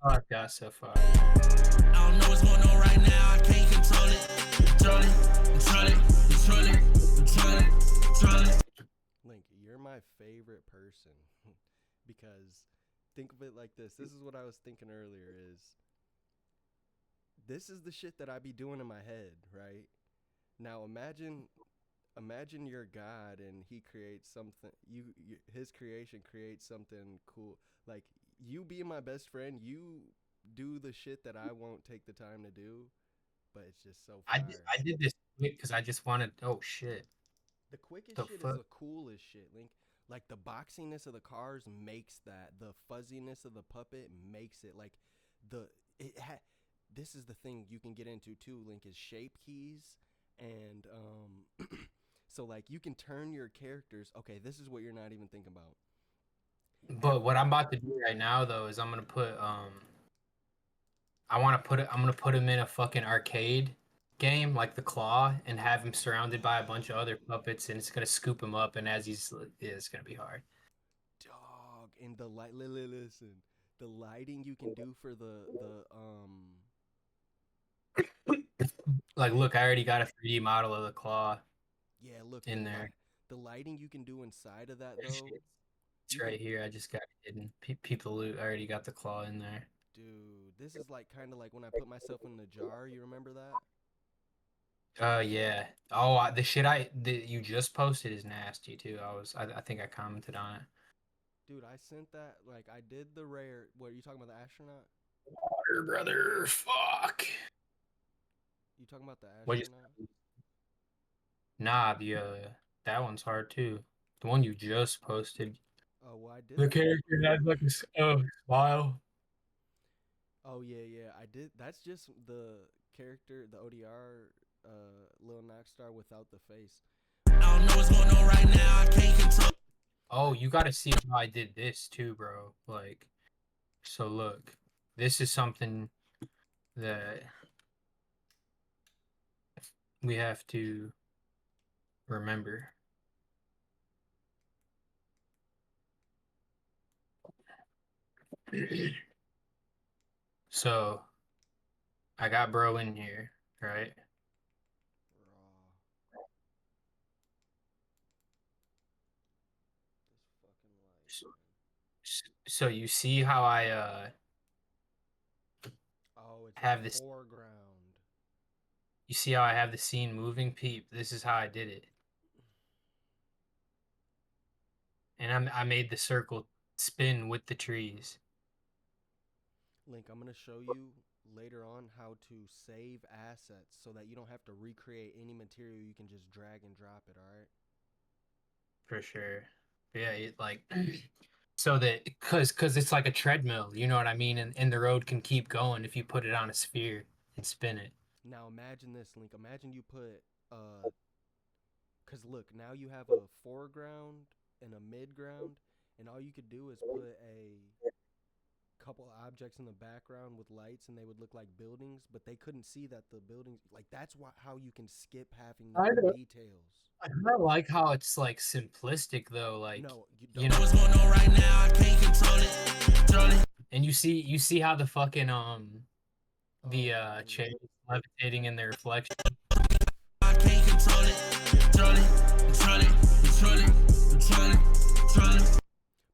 Fuck, that's so far. I don't know what's going on right now. I can't control it. Control it. Link, you're my favorite person because think of it like this. This is what I was thinking earlier is this is the shit that I be doing in my head, right? Now imagine you're God and he creates something his creation creates something cool. Like you being my best friend, you do the shit that I won't take the time to do, but it's just so fire. I did this because I just wanted. Oh shit! The quickest The shit is fuck? the coolest shit, Link. Like the boxiness of the cars makes that. The fuzziness of the puppet makes it. Like the it ha- this is the thing you can get into too, Link, is shape keys and so like you can turn your characters. Okay, this is what you're not even thinking about. But what I'm about to do right now though is I'm gonna put I want to put it. I'm gonna put him in a fucking arcade game like the Claw and have him surrounded by a bunch of other puppets, and it's gonna scoop him up. And as yeah, it's gonna be hard. Dog, and the light listen. The lighting you can do for the Like, look, I already got a 3D model of the Claw yeah, look, in there. the lighting you can do inside of that It's though. You can right here. I just got it hidden. People, I already got the Claw in there. Dude, this is like kind of like when I put myself in the jar. You remember that? Yeah. Oh, the shit that you just posted is nasty too. I think I commented on it. Dude, I sent that. Like, I did the rare. What are you talking about? The astronaut? Water, brother. Fuck. You talking about the What you? astronaut? Nah, that one's hard too. The one you just posted. Oh, well, I did The that. character has like a smile. Oh, yeah, yeah. I did. That's just the character, the ODR, Lil Knockstar without the face. I don't know what's going on right now. I can't control. Oh, you gotta see how I did this too, bro. Like, so look, this is something that we have to remember. So I got bro in here, right? Raw. This fucking light, So, man. so you see how I Oh, it's a have this. foreground. You see how I have the scene moving, peep. This is how I did it, and I made the circle spin with the trees. Link, I'm going to show you later on how to save assets so that you don't have to recreate any material. You can just drag and drop it, all right? For sure. Yeah, it like so that cause it's like a treadmill, you know what I mean? And the road can keep going if you put it on a sphere and spin it. Now imagine this, Link. Imagine you put cause look, now you have a foreground and a midground, and all you could do is put a couple objects in the background with lights, and they would look like buildings, but they couldn't see that the buildings. Like that's how you can skip having I the don't, details. I don't like how it's like simplistic though, like No, you you don't. know, What's going on right now? I can't control it. and you see how the fucking Oh the my chair goodness. is levitating in the reflection. I can't control it. Control it.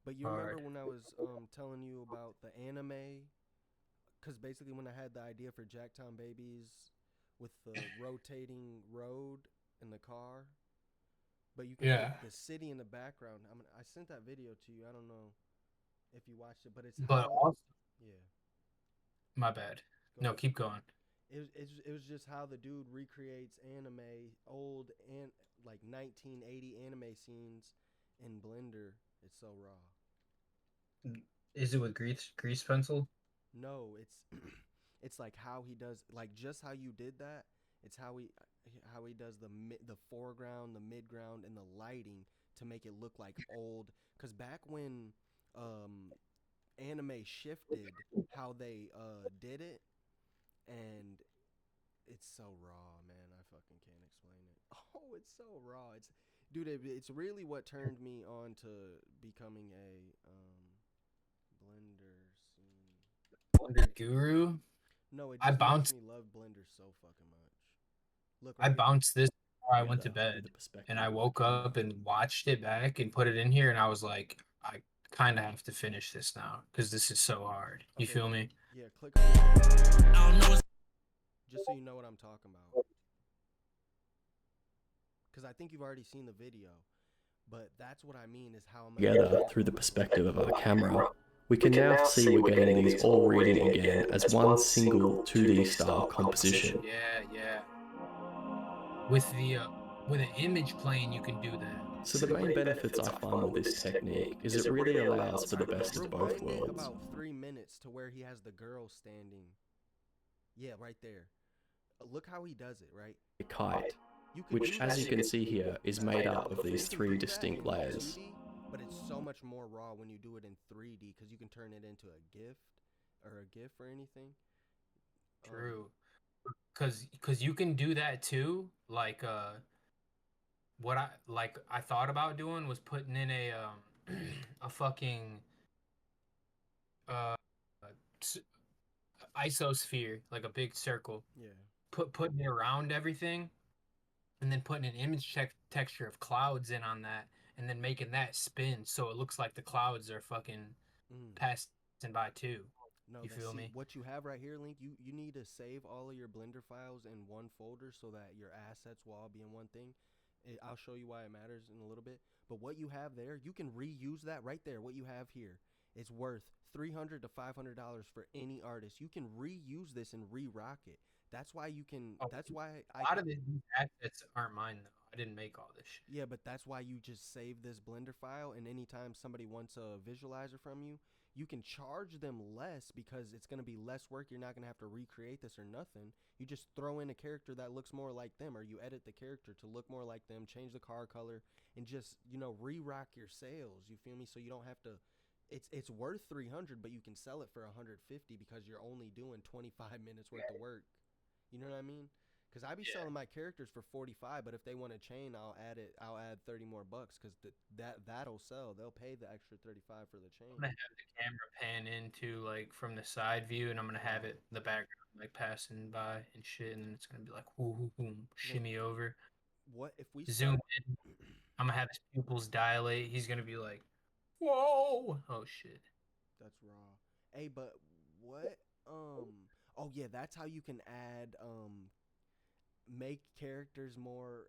But you remember Hard. when I was telling you about the anime? Because basically, when I had the idea for Jacktown Babies with the rotating road in the car, but you can put Yeah. the city in the background. I sent that video to you. I don't know if you watched it, but it's But how. also Yeah, my bad. go No, ahead. keep going. It was just how the dude recreates anime, old and like 1980 anime scenes in Blender. It's so raw. Is it with grease pencil? No, it's it's like how he does like just how you did that. It's how he does the foreground, the midground, and the lighting to make it look like old. Cause back when um, anime shifted, how they did it, and it's so raw, man. I fucking can't explain it. Oh, it's so raw. It's dude, it's really what turned me on to becoming a Blender scene. Blender guru. No, it I just makes bounced me love Blender so fucking much. Look I right here. bounced this before I went to Through the bed, perspective and I of a woke camera. up and watched it back and put it in here, and I was like, I kind of have to finish this now because this is so hard. You Okay, feel me? Yeah, click on it. I don't know what's Just so you know what I'm talking about. Because I think you've already seen the video. But that's what I mean is how I'm Together through the perspective of our camera, we can now see we're getting these all reading again as one single 2D style composition. Yeah. With an image plane, you can do that. So the main benefits I find with this technique is it really allows for the best of both Rewind it worlds. about 3 minutes to where he has the girl standing. Yeah, right there. Look how he does it, right? A kite, You could which do as that you in- can see here is made up of these you can 3 do that distinct in layers. 2D, but it's so much more raw when you do it in 3D because you can turn it into a GIF or anything. True. Cause you can do that too. Like what I thought about doing was putting in a a fucking uh s- isosphere, like a big circle. Yeah. Putting it around everything, and then putting an image texture of clouds in on that, and then making that spin so it looks like the clouds are fucking Mm. passing by too. No, You feel me? what you have right here, Link, you need to save all of your Blender files in one folder so that your assets will all be in one thing. I'll show you why it matters in a little bit. But what you have there, you can reuse that right there. What you have here is worth $300 to $500 for any artist. You can reuse this and re-rock it. That's why you can. Oh, That's why a lot of these assets aren't mine though. I didn't make all this shit. Yeah, but that's why you just save this Blender file, and anytime somebody wants a visualizer from you, you can charge them less because it's going to be less work. You're not going to have to recreate this or nothing. You just throw in a character that looks more like them, or you edit the character to look more like them, change the car color, and just, re-rock your sales. You feel me? So you don't have to. It's worth 300, but you can sell it for 150 because you're only doing 25 minutes worth of work. You know what I mean? Because I be selling my characters for 45, but if they want a chain, I'll add 30 more bucks because that'll sell. They'll pay the extra 35 for the chain. I'm gonna have the camera pan into like from the side view, and I'm gonna have it the background like passing by and shit, and it's gonna be like whoo, shimmy over, What if we zoom in. I'm gonna have his pupils dilate. He's gonna be like, whoa, oh shit. That's raw. Hey, but what? Oh yeah, that's how you can add make characters more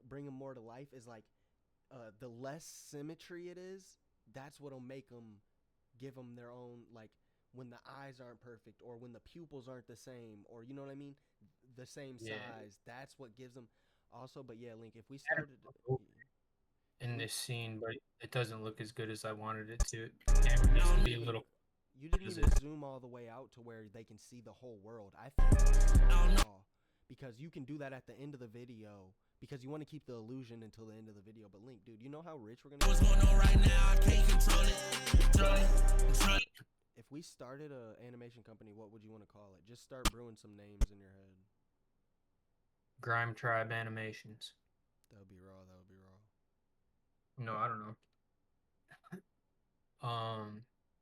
bring them more to life is like the less symmetry it is, that's what'll make them give them their own, like when the eyes aren't perfect or when the pupils aren't the same, or you know what I mean, the same size. That's what gives them also. But yeah, Link, if we started In this scene, but it doesn't look as good as I wanted it to. Camera needs to be a little. you didn't even zoom all the way out to where they can see the whole world. I think that's so raw. Because you can do that at the end of the video because you want to keep the illusion until the end of the video. But Link, dude, you know how rich we're gonna what's going on right now. I can't control it. If we started a animation company, what would you want to call it? Just start brewing some names in your head. Grime Tribe Animations. That would be raw. That would be raw. No, I don't know.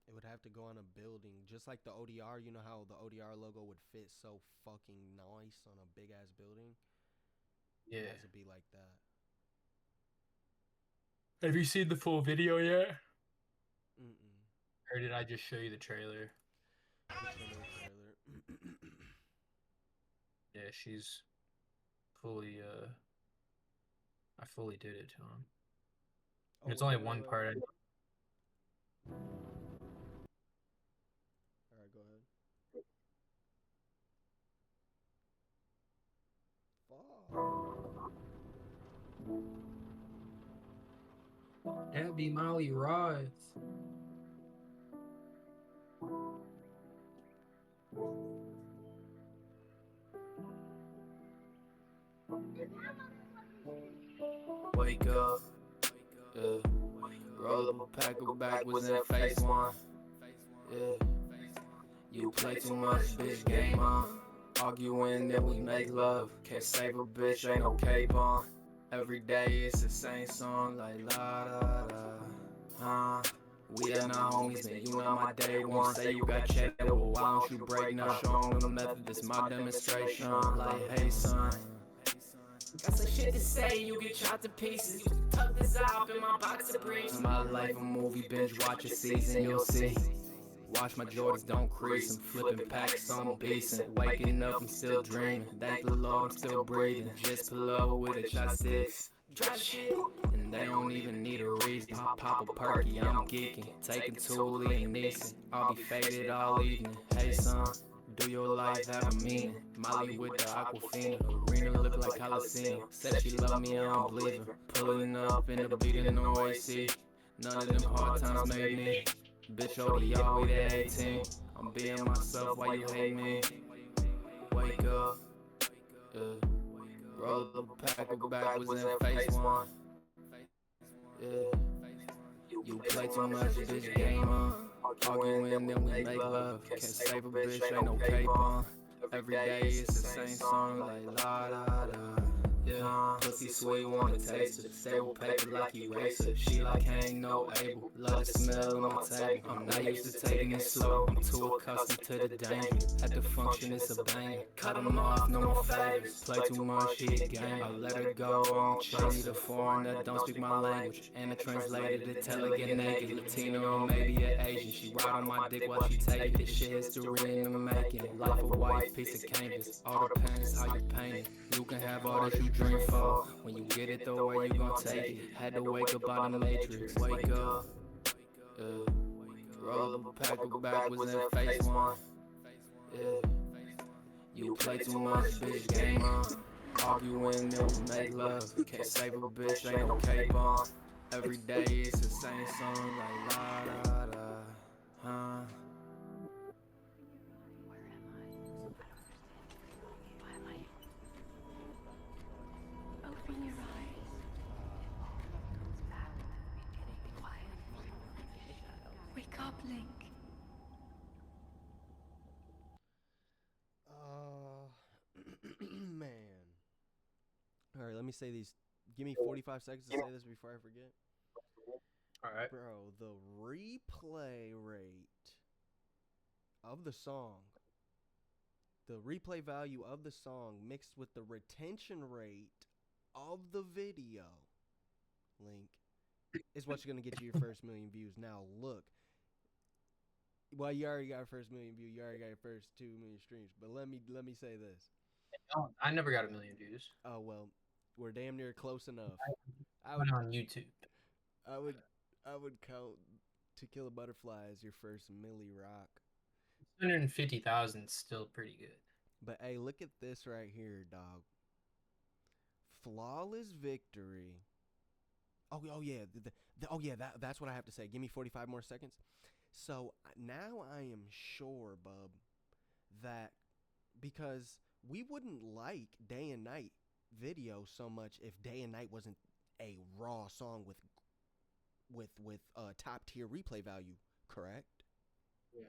It would have to go on a building, just like the ODR. You know how the ODR logo would fit so fucking nice on a big ass building? Yeah. It has to be like that. Have you seen the full video yet? Mm-mm. Or did I just show you the trailer? Just show me the trailer. Yeah, she's fully I fully did it to him. Oh, It's wait, only wait, one wait, part. wait. Alright, go ahead. Fuck. That'd be Molly Roth. Wake up, roll up a pack of backwoods and face one. Yeah, you play too much, bitch, game on. Arguing that we make love, can't save a bitch, ain't no cape on. Every day it's the same song, like la da da. We are not homies, man, you know my day one. Say you got checked, well, why don't you break now? Show 'em the method, this my demonstration. Like, hey son, got some shit to say, you get chopped to pieces. You tuck this out in my box of briefs. My life a movie, binge watch a season, you'll see. Watch my Jordans don't crease, I'm flipping packs on beats and waking up, I'm still dreaming. Thank the Lord, I'm still breathing. Just pull over with a chopsticks. Drop shit, and they don't even need a reason. Pop a perky, I'm geeking. Taking Thule and Neeson. I'll be faded all evening. Hey son, do your life have a meaning? Molly with the Aquafina, arena look like Coliseum. Said she love me, I don't believe her. Pulling up in the beat in no AC. None of them hard times made me. Bitch, over y'all, we the 18. I'm being myself while you hate me. Wake up, roll the pack of backwards in phase one. Yeah, you play too much, bitch, game on. Arguing, then we make love. Can't save a bitch, ain't no cape on. Every day it's the same song, like la da da. Yeah, pussy sweet, wanna taste it. Stable paper like eraser. She like ain't no able. Love the smell on my table. I'm not used to taking it slow. I'm too accustomed to the danger. At the function, it's a banger. Cut 'em off, no more favors. Play too much, she a game. I let her go on. She need a foreign that don't speak my language. And a translator to tell her get naked. Latino or maybe an Asian. She ride on my dick while she take it. This shit history in the making. Life a white piece of canvas. All the pain is how you paint it. You can have all that you dream for. When you get it though, where you gon' take it? Had to wake up out of the matrix. Wake up, roll up a pack of backwards in phase one. Yeah, you play too much, bitch, game on. Arguing, then we make love. Can't save a bitch, ain't no cape on. Every day it's the same song, like la da da, huh? Open your eyes. Wake up, Link. Man. All right, let me say these. Give me 45 seconds to say this before I forget. All right. Bro, the replay rate of the song, the replay value of the song mixed with the retention rate of the video, Link, is what's going to get you your first million views. Now, look. Well, you already got your first million views. You already got your first 2 million streams. But let me say this. Oh, I never got 1,000,000 views. Oh, well, we're damn near close enough. I went on YouTube. I would count To Kill a Butterfly as your first Millie Rock. 250,000 is still pretty good. But hey, look at this right here, dog. Flawless victory. Oh yeah, that's what I have to say. Give me 45 more seconds. So now I am sure, bub, that because we wouldn't like Day and Night video so much if Day and Night wasn't a raw song with top tier replay value, correct? Yeah.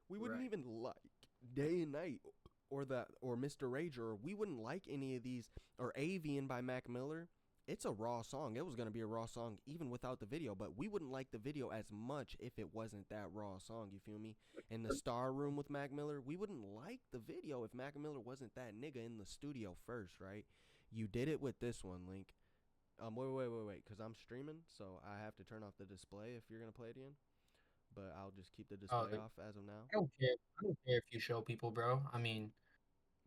We wouldn't Right. even like Day and Night or Mr. Rager, or we wouldn't like any of these, or Avian by Mac Miller. It's a raw song. It was going to be a raw song even without the video, but we wouldn't like the video as much if it wasn't that raw song, you feel me? In the Star Room with Mac Miller, we wouldn't like the video if Mac Miller wasn't that nigga in the studio first, right? You did it with this one, Link. Wait, because I'm streaming, so I have to turn off the display if you're going to play it again. But I'll just keep the display off as of now. I don't care. I don't care if you show people, bro. I mean,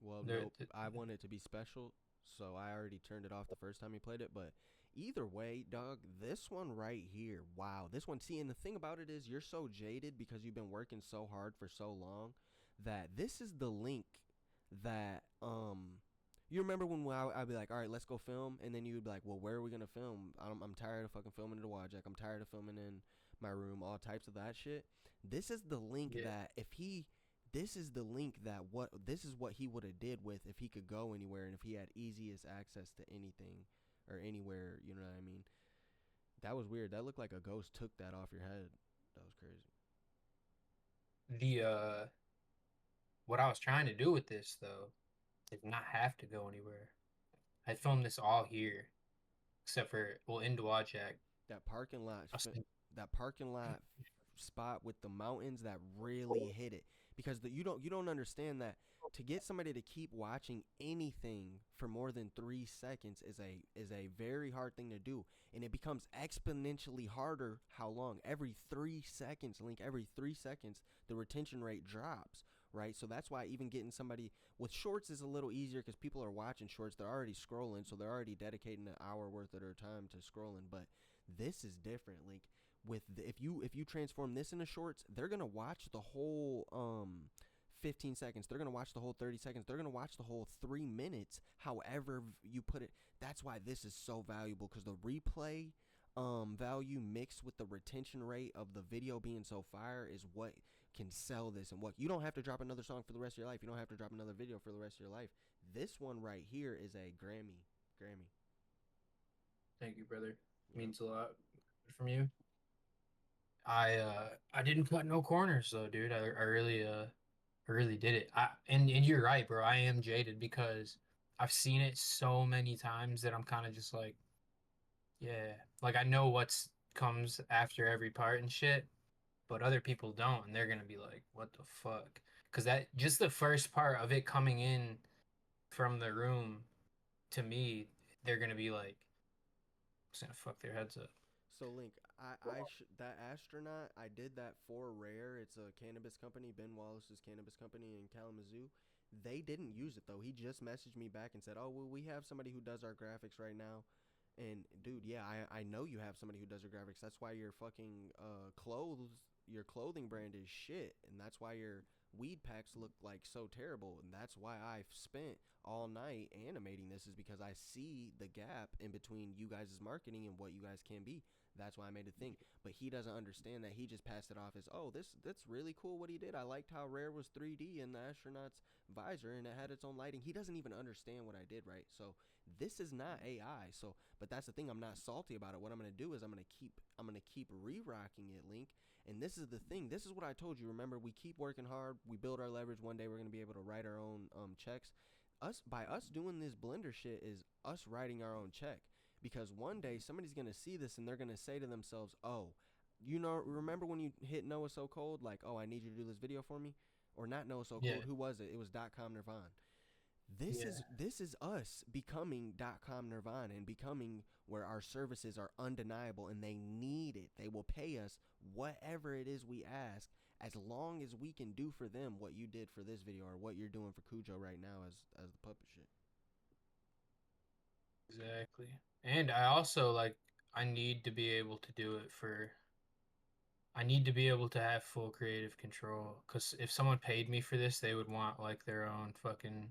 Well, nope. I want it to be special, so I already turned it off the first time you played it. But either way, dog, this one right here, wow. This one, see, and the thing about it is you're so jaded because you've been working so hard for so long that this is the link that, you remember when I'd be like, all right, let's go film, and then you'd be like, well, where are we going to film? I'm tired of fucking filming in the Wajak. I'm tired of filming in my room, all types of that shit. This is the link that this is the link that this is what he would have did with if he could go anywhere and if he had easiest access to anything or anywhere, you know what I mean? That was weird. That looked like a ghost took that off your head. That was crazy. What I was trying to do with this though is not have to go anywhere. I filmed this all here, except for in Dwajak. That parking lot spot with the mountains that really hit it, because you don't understand that to get somebody to keep watching anything for more than 3 seconds is a very hard thing to do, and it becomes exponentially harder. How long? Every 3 seconds, Link, every 3 seconds the retention rate drops, right? So that's why even getting somebody with shorts is a little easier because people are watching shorts, they're already scrolling, so they're already dedicating an hour worth of their time to scrolling. But this is different, Link. If you transform this into shorts, they're gonna watch the whole 15 seconds. They're gonna watch the whole 30 seconds. They're gonna watch the whole 3 minutes. However you put it. That's why this is so valuable, because the replay value mixed with the retention rate of the video being so fire is what can sell this. And what you don't have to drop another song for the rest of your life. You don't have to drop another video for the rest of your life. This one right here is a Grammy. Thank you, brother. Means a lot from you. I didn't cut no corners though, dude. I really did it. And you're right, bro. I am jaded because I've seen it so many times that I'm kind of just like, yeah, like I know what's comes after every part and shit, but other people don't, and they're gonna be like, what the fuck? Because that just the first part of it coming in from the room to me, they're gonna be like, it's gonna fuck their heads up. So Link, that astronaut, I did that for Rare. It's a cannabis company, Ben Wallace's cannabis company in Kalamazoo. They didn't use it though. He just messaged me back and said, "Oh, well, we have somebody who does our graphics right now." And dude, yeah, I know you have somebody who does your graphics. That's why your fucking your clothing brand is shit, and that's why your weed packs look like so terrible. And that's why I've spent all night animating this, is because I see the gap in between you guys' marketing and what you guys can be. That's why I made a thing. But he doesn't understand that. He just passed it off as, oh, that's really cool what he did. I liked how Rare was 3D in the astronaut's visor and it had its own lighting. He doesn't even understand what I did, right? So this is not AI. So, but that's the thing. I'm not salty about it. What I'm gonna do is I'm gonna keep re-rocking it, Link. And this is the thing. This is what I told you. Remember, we keep working hard. We build our leverage. One day we're gonna be able to write our own checks. Us doing this blender shit is us writing our own check. Because one day somebody's gonna see this and they're gonna say to themselves, "Oh, you know, remember when you hit Noah So Cold? Like, oh, I need you to do this video for me." Or not Noah So Yeah, Cold. Who was it? It was .com Nirvana. yeah, This is us becoming .com Nirvana and becoming where our services are undeniable and they need it. They will pay us whatever it is we ask, as long as we can do for them what you did for this video or what you're doing for Cujo right now as the puppet shit. exactly. And I also like I need to be able to do it for I need to be able to have full creative control. Because if someone paid me for this, they would want like their own fucking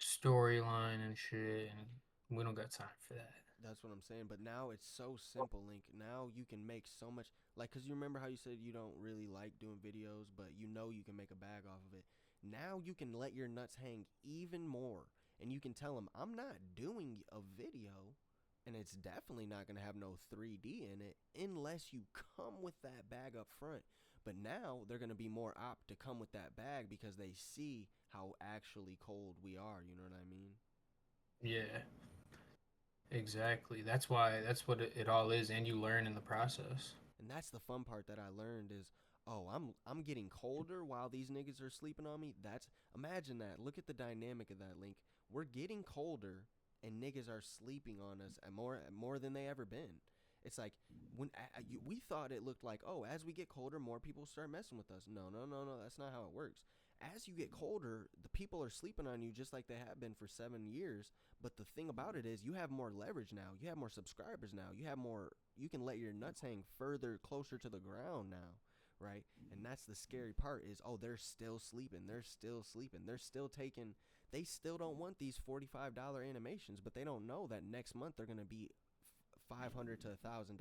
storyline and shit, and we don't got time for that. That's what I'm saying. But now it's so simple, Link. Now you can make so much. Like, because you remember how you said you don't really like doing videos, but you know you can make a bag off of it. Now you can let your nuts hang even more. And you can tell them, I'm not doing a video. And it's definitely not going to have no 3D in it unless you come with that bag up front. But now they're going to be more apt to come with that bag because they see how actually cold we are. You know what I mean? Yeah, exactly. That's why that's what it all is, and you learn in the process. And that's the fun part that I learned is, oh, I'm getting colder while these niggas are sleeping on me. That's Imagine that. Look at the dynamic of that, Link. We're getting colder and niggas are sleeping on us at more than they ever been. It's like we thought it looked like, oh, as we get colder, more people start messing with us. No, no, no, no. That's not how it works. As you get colder, the people are sleeping on you just like they have been for 7 years. But the thing about it is, you have more leverage now. You have more subscribers now. You have more. You can let your nuts hang further, closer to the ground now, right? And that's the scary part is, oh, they're still sleeping. They're still sleeping. They're still taking. They still don't want these $45 animations, but they don't know that next month they're gonna be $500 to $1,000.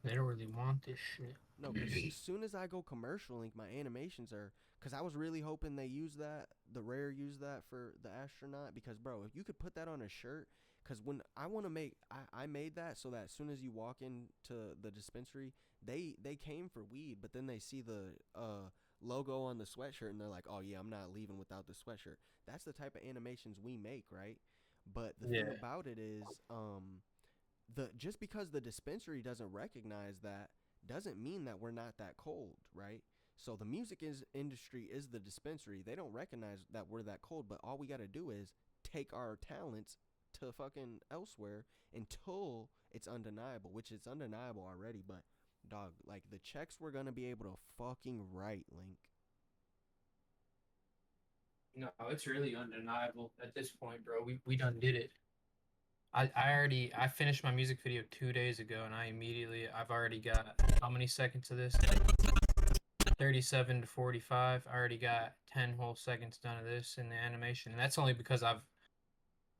They don't really want this shit. No, because as soon as I go commercial, Link, my animations are. Because I was really hoping they use that, the Rare use that for the astronaut. Because, bro, if you could put that on a shirt. Because when I want to make. I made that so that as soon as you walk into the dispensary, they came for weed, but then they see the logo on the sweatshirt and they're like, oh, yeah, I'm not leaving without the sweatshirt. That's the type of animations we make, right? But the thing about it is, just because the dispensary doesn't recognize that doesn't mean that we're not that cold, right? So the music industry is the dispensary. They don't recognize that we're that cold, but all we got to do is take our talents to fucking elsewhere until it's undeniable, which it's undeniable already, but dog, like the checks we're going to be able to fucking write, Link. No, it's really undeniable at this point, bro. We done did it. I finished my music video 2 days ago, and I've already got how many seconds of this? 37 to 45. I already got 10 whole seconds done of this in the animation, and that's only because I've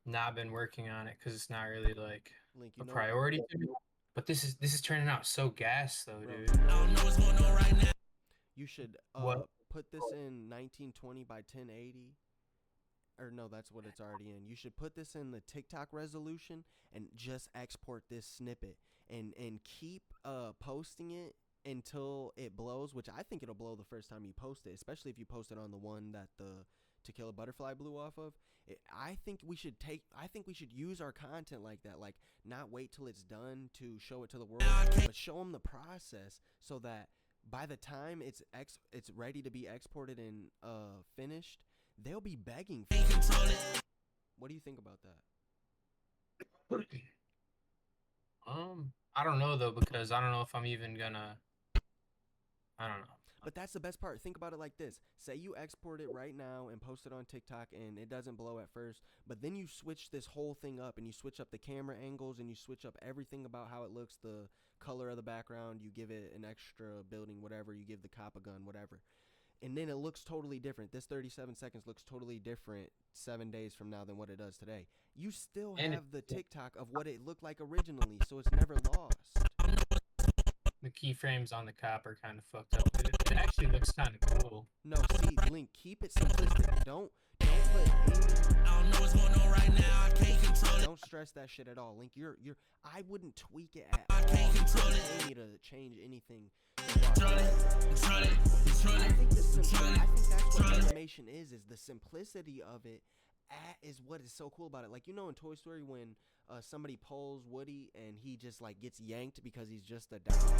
not been working on it because it's not really like Link, a priority to me. But this is turning out so gas though, bro, dude. I don't know what's going on right now. you should What? put this in 1920 by 1080. Or no, that's what it's already in. You should put this in the TikTok resolution and just export this snippet and keep posting it until it blows, which I think it'll blow the first time you post it, especially if you post it on the one that the To Kill a Butterfly blew off of. I think we should use our content like that, like not wait till it's done to show it to the world, but show them the process so that by the time it's ready to be exported and finished, they'll be begging for it. What do you think about that? I don't know though, because I don't know if I'm even gonna. I don't know. But that's the best part. Think about it like this. Say you export it right now and post it on TikTok and it doesn't blow at first, but then you switch this whole thing up and you switch up the camera angles and you switch up everything about how it looks, the color of the background, you give it an extra building, whatever, you give the cop a gun, whatever. And then it looks totally different. This 37 seconds looks totally different 7 days from now than what it does today. You still have the TikTok of what it looked like originally, so it's never lost. The keyframes on the cop are kind of fucked up. It actually looks kind of cool. No, see, Link, keep it simplistic. Don't put any. I don't know what's going on right now. I can't control it. Don't stress that shit at all, Link. I wouldn't tweak it at all. I can't control You it. don't need to change anything. Control it. Control it. Control I it. think I think that's what Control it. animation is the simplicity of it. Is what is so cool about it. Like, you know, in Toy Story when somebody pulls Woody and he just like gets yanked because he's just a doll,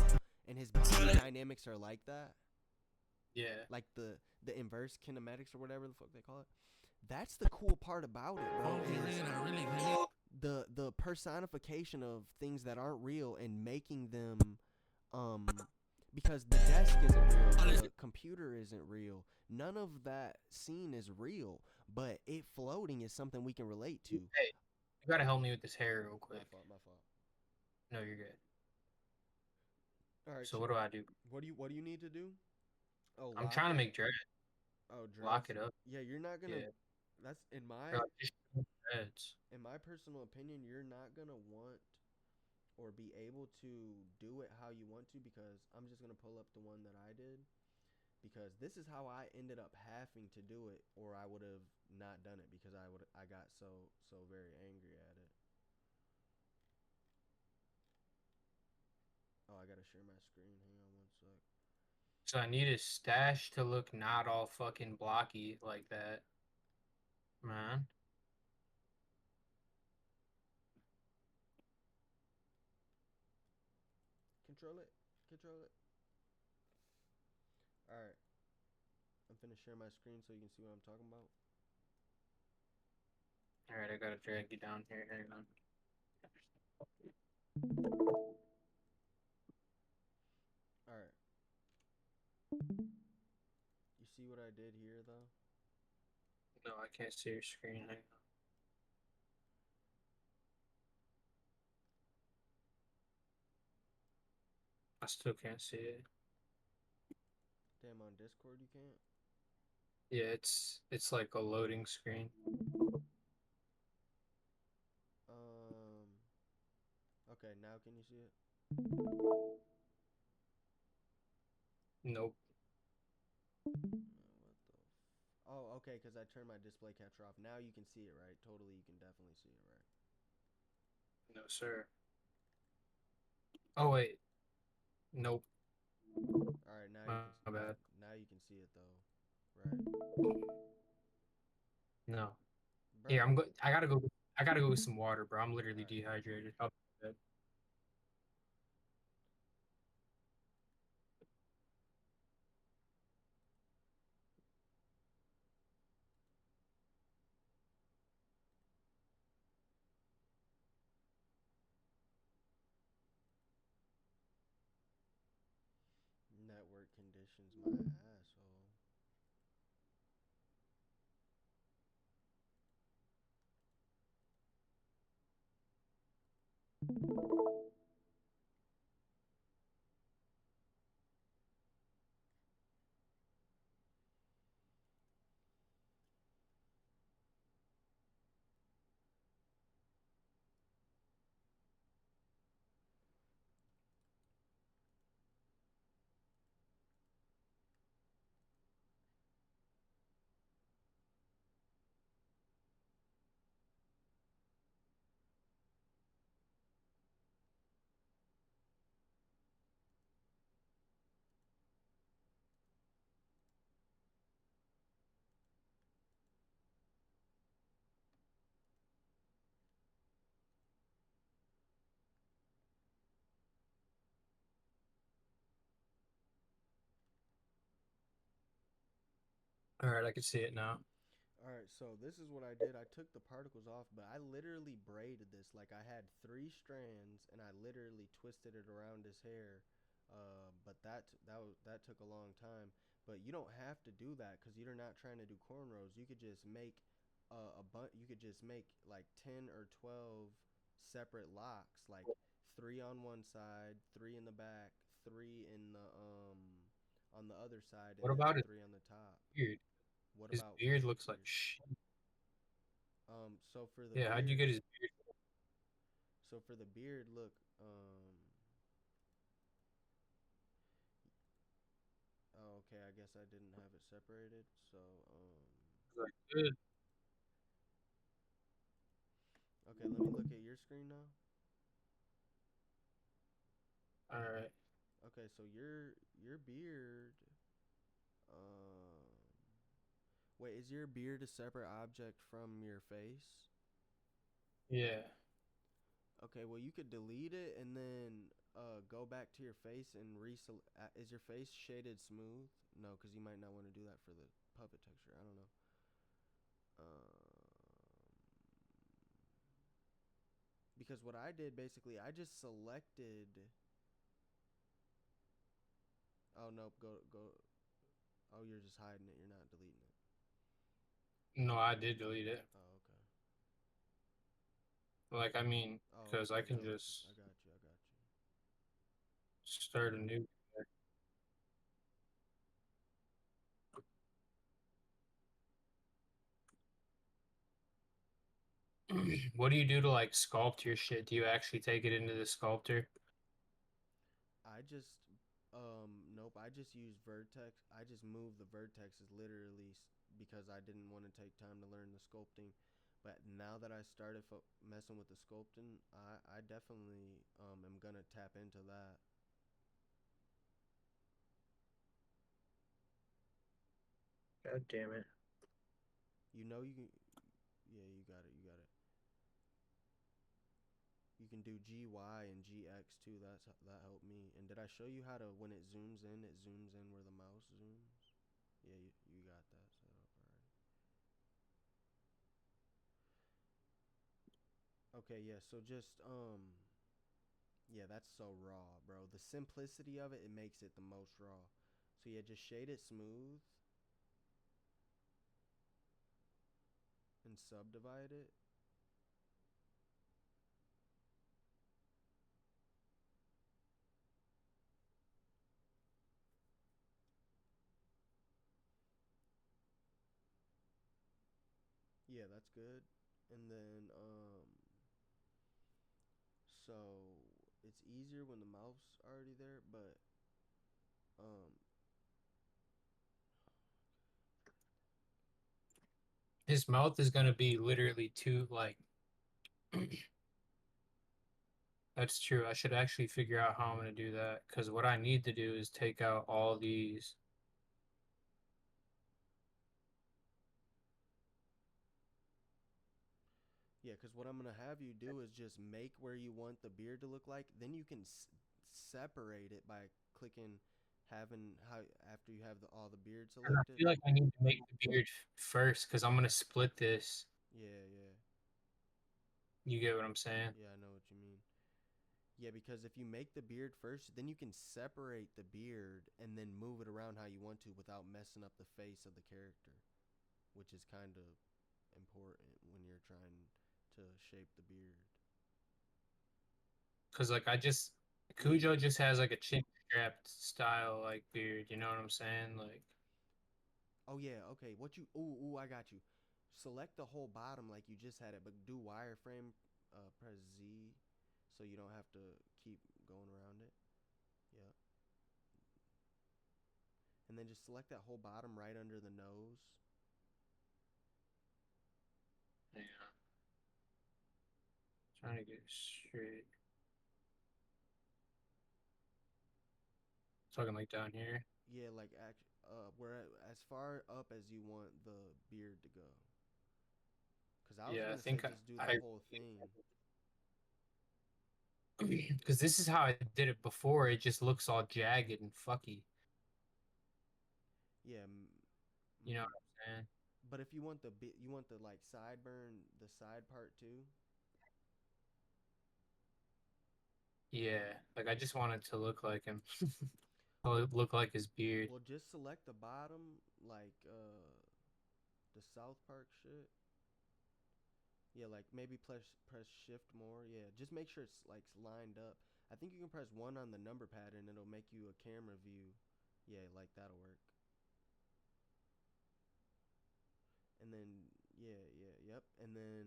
and his body dynamics are like that. Yeah. Like the inverse kinematics or whatever the fuck they call it. That's the cool part about it, bro. Is the personification of things that aren't real and making them because the desk isn't real, the computer isn't real, none of that scene is real, but it floating is something we can relate to. Hey, you gotta help me with this hair real quick. My fault. No, you're good. All right. So what do I do? What do you need to do? Oh, I'm trying to make dread. Oh, dreads. Lock it up. Yeah, you're not gonna. Yeah. That's in my Or like just dreads. in my personal opinion, you're not gonna want or be able to do it how you want to, because I'm just gonna pull up the one that I did, because this is how I ended up having to do it, or I would have not done it because I got so very angry at it. Oh, I gotta share my screen. Hang on one sec. So I need his stash to look not all fucking blocky like that. Man. Control it. All right. I'm finna share my screen so you can see what I'm talking about. Alright, I gotta drag you down here. Hang on. All right. You see what I did here, though? No, I can't see your screen. Hang on. I still can't see it. Damn, on Discord you can't? Yeah, it's like a loading screen. Okay, now can you see it? Nope. Oh, okay, because I turned my display capture off. Now you can see it, right? Totally, you can definitely see it, right? No, sir. Oh, wait. Nope. All right, now you can. My bad. Now you can see it though, right? No. Bro, Here, I gotta go with some water, bro. I'm literally dehydrated. I'll be back. conditions my asshole. All right, I can see it now. All right, so this is what I did. I took the particles off, but I literally braided this. Like I had 3 strands, and I literally twisted it around his hair. But that took a long time. But you don't have to do that because you're not trying to do cornrows. You could just make You could just make like 10 or 12 separate locks, like 3 on one side, 3 in the back, 3 on the other side, What and then about his 3 on the top. beard? What His about beard what's his looks like beard? shit. So for the Yeah, how'd you beard, get his beard? look, oh, okay, I guess I didn't have it separated. So, Like, good. okay, let me look at your screen now. All right. Okay, so your beard, um, wait, is your beard a separate object from your face? Yeah. Okay, well you could delete it and then go back to your face and is your face shaded smooth? No, because you might not want to do that for the puppet texture. I don't know. Because what I did basically, I just selected. Oh nope, go. Oh, you're just hiding it. You're not deleting it. No, I did delete it. Oh okay. Like, I mean, Oh because I okay. can No, I just got you. I got you. start a new. What do you do to like sculpt your shit? Do you actually take it into the sculptor? I just nope. I just use vertex. I just move the vertexes literally because I didn't want to take time to learn the sculpting. But now that I started messing with the sculpting, I definitely am gonna tap into that. God damn it. You know you can. Yeah, you got it. You got it. You can do GY and GX too. That helped me. And did I show you how to when it zooms in where the mouse zooms? Yeah, you got that set up already. Okay, yeah. So just yeah, that's so raw, bro. The simplicity of it makes it the most raw. So yeah, just shade it smooth and subdivide it. Yeah, that's good. And then so it's easier when the mouse already there, but um His mouth is gonna be literally too like. That's true. I should actually figure out how I'm gonna do that because what I need to do is take out all these. yeah, because what I'm gonna have you do is just make where you want the beard to look like. Then you can separate it by clicking having how after you have all the beard And I selected. feel like I need to make the beard first because I'm gonna split this. Yeah, yeah, You get what I'm saying? yeah. I know what you mean. Yeah, because if you make the beard first, then you can separate the beard and then move it around how you want to without messing up the face of the character, which is kind of important when you're trying to shape the beard. Cause like I just Cujo just has like a chin strapped style like beard, you know what I'm saying? Like Oh yeah, okay. What you? Ooh, I got you. Select the whole bottom like you just had it, but do wireframe. Press Z, so you don't have to keep going around it. Yeah, and then just select that whole bottom right under the nose. yeah, trying to get it straight. Talking like down here. Yeah, like where as far up as you want the beard to go. Cause I was Yeah, I gonna say think just do the I whole thing. because this is how I did it before. It just looks all jagged and fucky. Yeah. You know Mm-hmm. what I'm saying? But if you want you want the like sideburn, the side part too. Yeah, like I just want it to look like him. Look like his beard. Well, just select the bottom, like the South Park shit. Yeah, like maybe press shift more. Yeah, just make sure it's like lined up. I think you can press one on the number pad and it'll make you a camera view. Yeah, like that'll work. And then yep. And then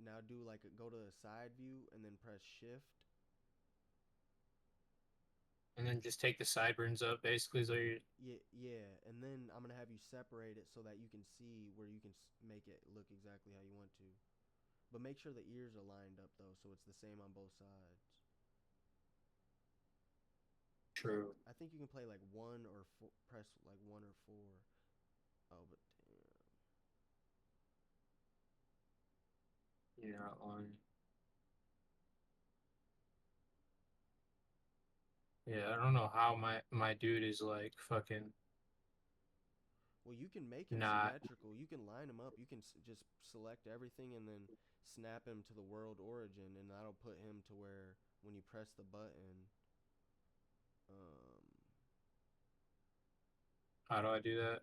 now do like go to the side view and then press shift. And then just take the sideburns up basically so you Yeah, and then I'm gonna have you separate it so that you can see where you can make it look exactly how you want to. But make sure the ears are lined up though, so it's the same on both sides. true. I think you can play like one or four, press like one or four. Oh, but damn. You're not lying. Yeah, I don't know how my dude is like fucking Well, you can make him not. symmetrical. You can line him up. You can just select everything and then snap him to the world origin, and that'll put him to where when you press the button, um, How do I do that?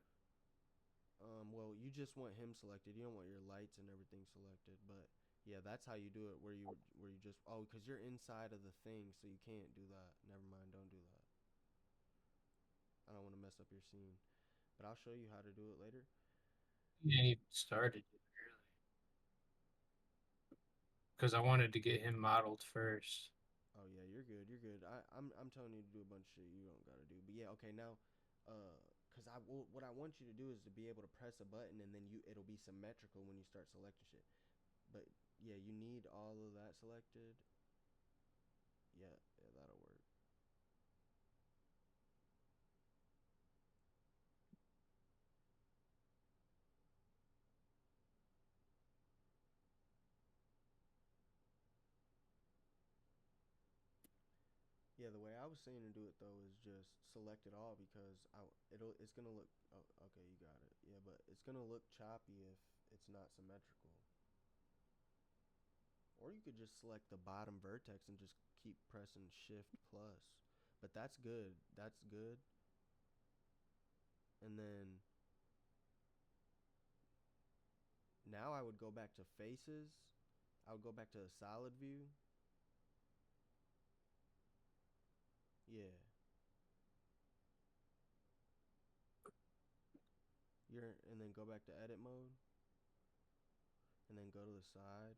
well, you just want him selected. You don't want your lights and everything selected. But yeah, that's how you do it. Where you just because you're inside of the thing, so you can't do that. Never mind. Don't do that. I don't want to mess up your scene. But I'll show you how to do it later. You ain't even started yet, really. Because I wanted to get him modeled first. Oh yeah, you're good. You're good. I'm telling you to do a bunch of shit you don't gotta do. But yeah, okay now, cause what I want you to do is to be able to press a button and then it'll be symmetrical when you start selecting shit. But yeah, you need all of that selected. Yeah, that'll work. Yeah, the way I was saying to do it though is just select it all because it's gonna look. Oh, okay, you got it. Yeah, but it's gonna look choppy if it's not symmetrical. Or you could just select the bottom vertex and just keep pressing shift plus. But that's good. That's good. And then now I would go back to faces. I would go back to the solid view. Yeah. And then go back to edit mode and then go to the side.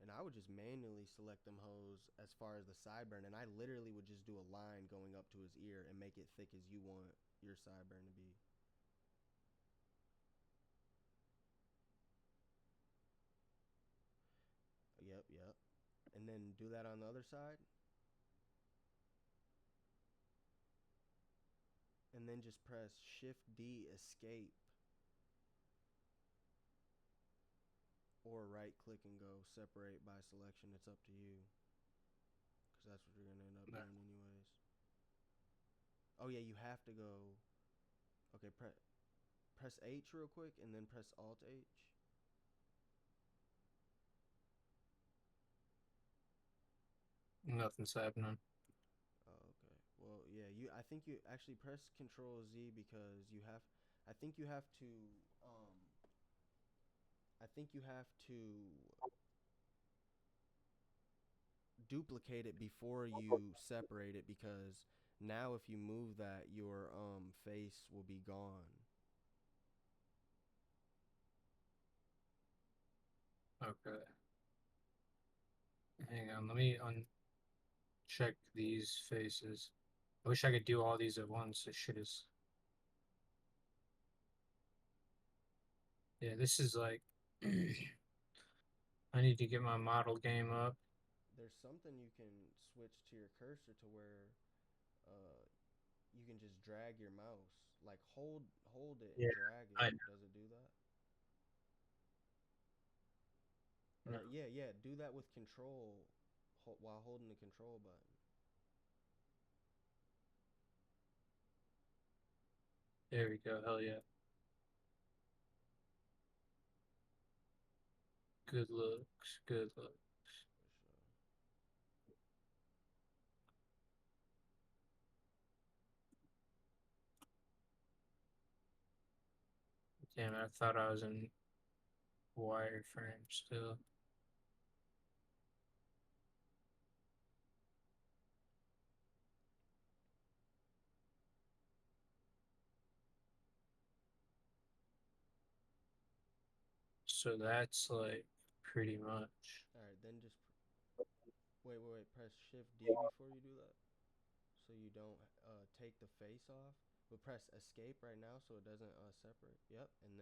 And I would just manually select them hoes as far as the sideburn and I literally would just do a line going up to his ear and make it thick as you want your sideburn to be. Yep. And then do that on the other side. And then just press Shift D escape or right click and go separate by selection. It's up to you because that's what you're going to end up No. doing anyways. Oh yeah, you have to go. Okay, press H real quick and then press Alt H. Nothing's happening. Oh, okay. Well, yeah. I think you actually press Control Z because you have. I think you have to. Um. I think you have to duplicate it before you separate it because now if you move that, your face will be gone. Okay. Hang on, let me uncheck these faces. I wish I could do all these at once. This shit is. Yeah, this is like. I need to get my model game up. There's something you can switch to your cursor to where uh you can just drag your mouse, like hold it Yeah, and drag it. I Does it do that? know. Or yeah, do that with control while holding the control button. There we go. Hell yeah. Good looks. Good look. For sure. Damn it, I thought I was in wireframe still. So that's like pretty much. All right, then just wait. Press Shift D before you do that, so you don't take the face off. But press Escape right now so it doesn't separate. Yep, and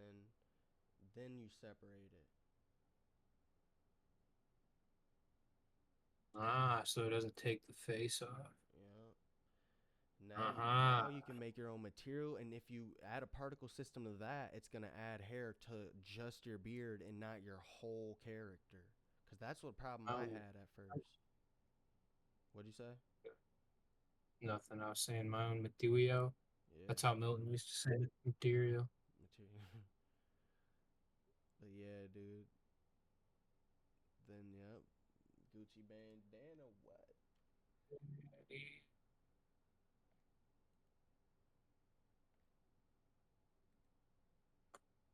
then you separate it. Ah, so it doesn't take the face off. Yeah. Now Uh-huh. you can make your own material, and if you add a particle system to that, it's gonna add hair to just your beard and not your whole character. Cause that's what problem I Oh, had at first. What'd you say? nothing. I was saying my own material. Yeah, That's how Milton used to say it. Material. material. But yeah, dude. Then yep, Gucci bandana. What?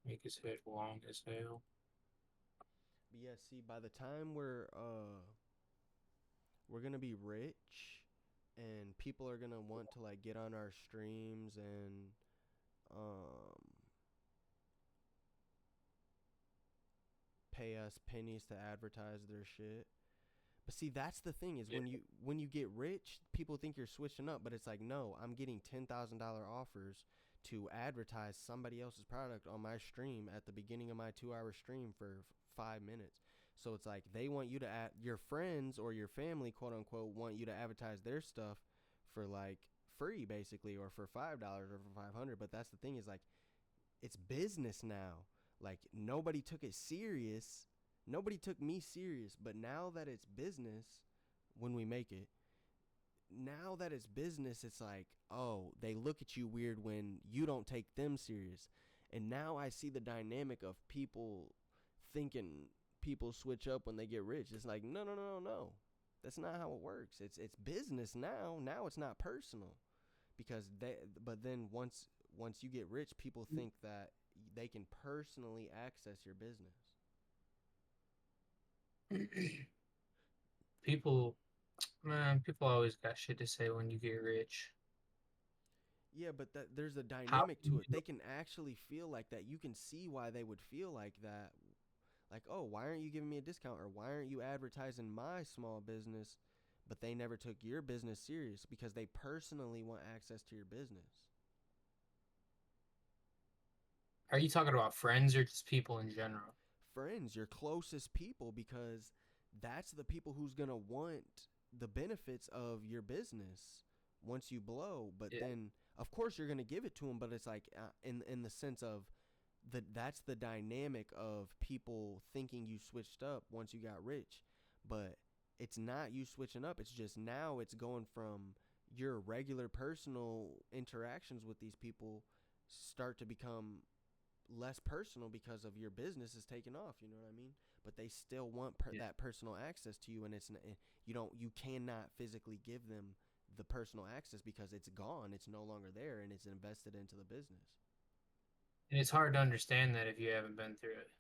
Make his head long as hell. But yeah, see, by the time we're gonna be rich, and people are gonna want to like get on our streams and um pay us pennies to advertise their shit. But see, that's the thing is Yeah. when you get rich, people think you're switching up, but it's like no, I'm getting $10,000 offers to advertise somebody else's product on my stream at the beginning of my 2-hour stream for 5 minutes. So it's like they want you to your friends or your family, quote unquote, want you to advertise their stuff for like free basically, or for $5 or for 500. But that's the thing is like it's business now. Like nobody took it serious. Nobody took me serious, but now that it's business, when we make it, now that it's business, it's like, oh, they look at you weird when you don't take them serious. And now I see the dynamic of people thinking people switch up when they get rich. It's like, no. That's not how it works. It's business now. Now it's not personal because but then once you get rich, people think that they can personally access your business. People, man, people always got shit to say when you get rich. Yeah, but there's a How dynamic can to you it. They can actually feel like that. You can see why they would feel like that. Like, oh, why aren't you giving me a discount? Or why aren't you advertising my small business? But they never took your business serious because they personally want access to your business. are you talking about friends or just people in general? Friends, your closest people, because that's the people who's going to want the benefits of your business once you blow. But Yeah. then, of course, you're going to give it to them. But it's like in the sense of that's the dynamic of people thinking you switched up once you got rich. But it's not you switching up. It's just now it's going from your regular personal interactions with these people start to become less personal because of your business is taken off. You know what I mean? But they still want that personal access to you, and you cannot physically give them the personal access because it's gone. It's no longer there, and it's invested into the business. And it's hard to understand that if you haven't been through it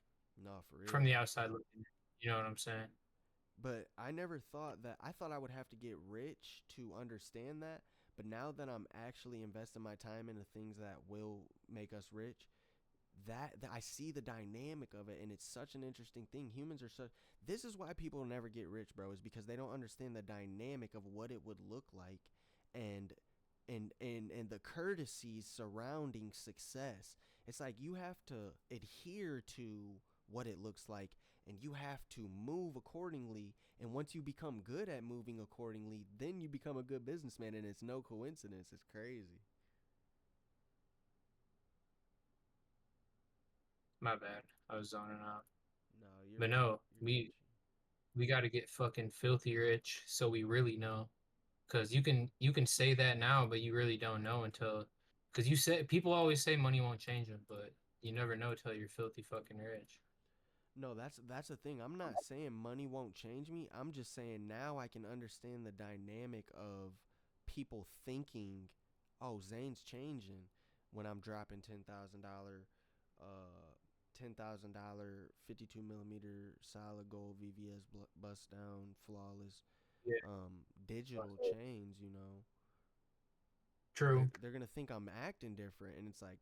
No, for real. from the outside looking. You know what I'm saying? But I never thought that. I thought I would have to get rich to understand that. But now that I'm actually investing my time into things that will make us rich, that I see the dynamic of it, and it's such an interesting thing. Humans are such. This is why people never get rich, bro. Is because they don't understand the dynamic of what it would look like, and and the courtesies surrounding success. It's like you have to adhere to what it looks like, and you have to move accordingly. And once you become good at moving accordingly, then you become a good businessman, and it's no coincidence. It's crazy. My bad. I was zoning out. No, But no, you're we got to get fucking filthy rich so we really know. Because you can say that now, but you really don't know until because you said people always say money won't change them, but you never know till you're filthy fucking rich. No, that's the thing. I'm not saying money won't change me. I'm just saying now I can understand the dynamic of people thinking, "Oh, Zane's changing," when I'm dropping $10,000 $52 millimeter solid gold VVS bust down flawless Yeah. digital chains. True. They're gonna think I'm acting different, and it's like,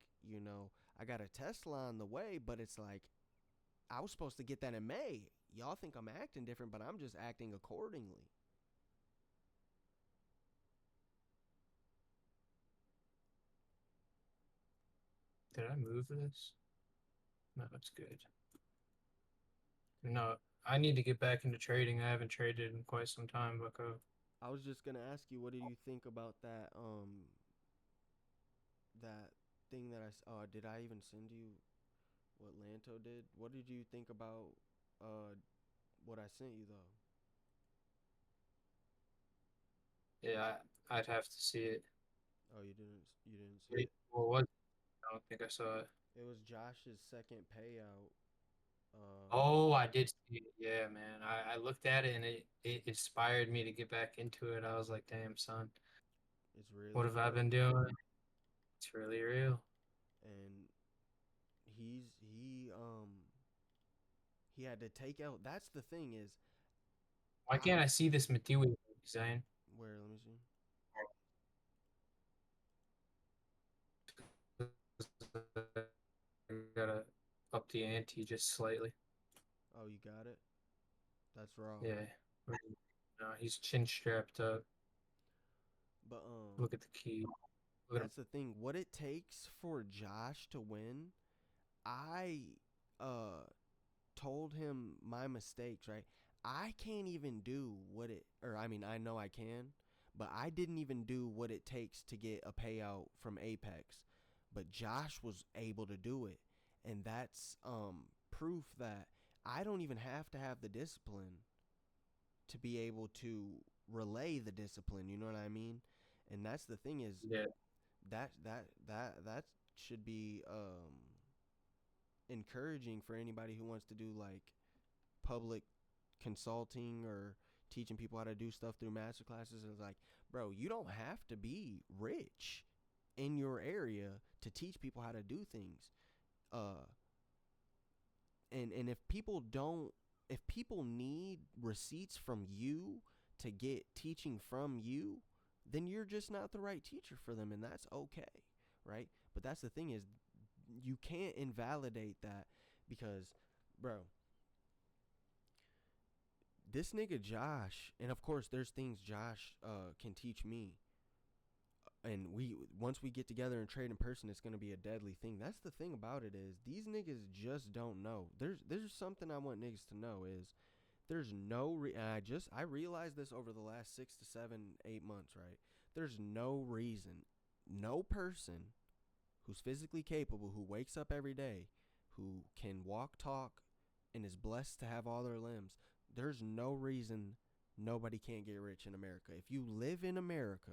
I got a Tesla on the way, but it's like I was supposed to get that in May. Y'all think I'm acting different, but I'm just acting accordingly. Did I move this? No, that's good. No, I need to get back into trading. I haven't traded in quite some time, Bucko. I was just gonna ask you, what do you think about that thing that did I even send you what Lanto did? What did you think about what I sent you though? Yeah, I'd have to see it. Oh, you didn't see it. What was it? I don't think I saw it. It was Josh's second payout. Oh, I did see it. Yeah, man. I looked at it and it inspired me to get back into it. I was like, damn, son, It's really what have I real. been doing? It's really real. And he had to take out. That's the thing is, Why can't I see this material design? where, let me see. I gotta up the ante just slightly. Oh, you got it. That's raw. Yeah. No, he's chin strapped up. But Look at the key. Look at him. that's the thing. What it takes for Josh to win, I told him my mistakes, right? I can't even do I know I can, but I didn't even do what it takes to get a payout from Apex. But Josh was able to do it. And that's proof that I don't even have to have the discipline to be able to relay the discipline, you know what I mean? And that's the thing is, Yeah. that should be encouraging for anybody who wants to do like public consulting or teaching people how to do stuff through master classes. It's like, bro, you don't have to be rich in your area to teach people how to do things. And if people need receipts from you to get teaching from you, then you're just not the right teacher for them, and that's okay, right? But that's the thing is, you can't invalidate that because, bro, this nigga Josh, and of course there's things Josh can teach me, and once we get together and trade in person, it's gonna be a deadly thing. That's the thing about it is these niggas just don't know. There's something I want niggas to know is there's no I realized this over the last 6 to 7 8 months, right? There's no reason, no person who's physically capable, who wakes up every day, who can walk, talk, and is blessed to have all their limbs, there's no reason nobody can't get rich in America. If you live in America,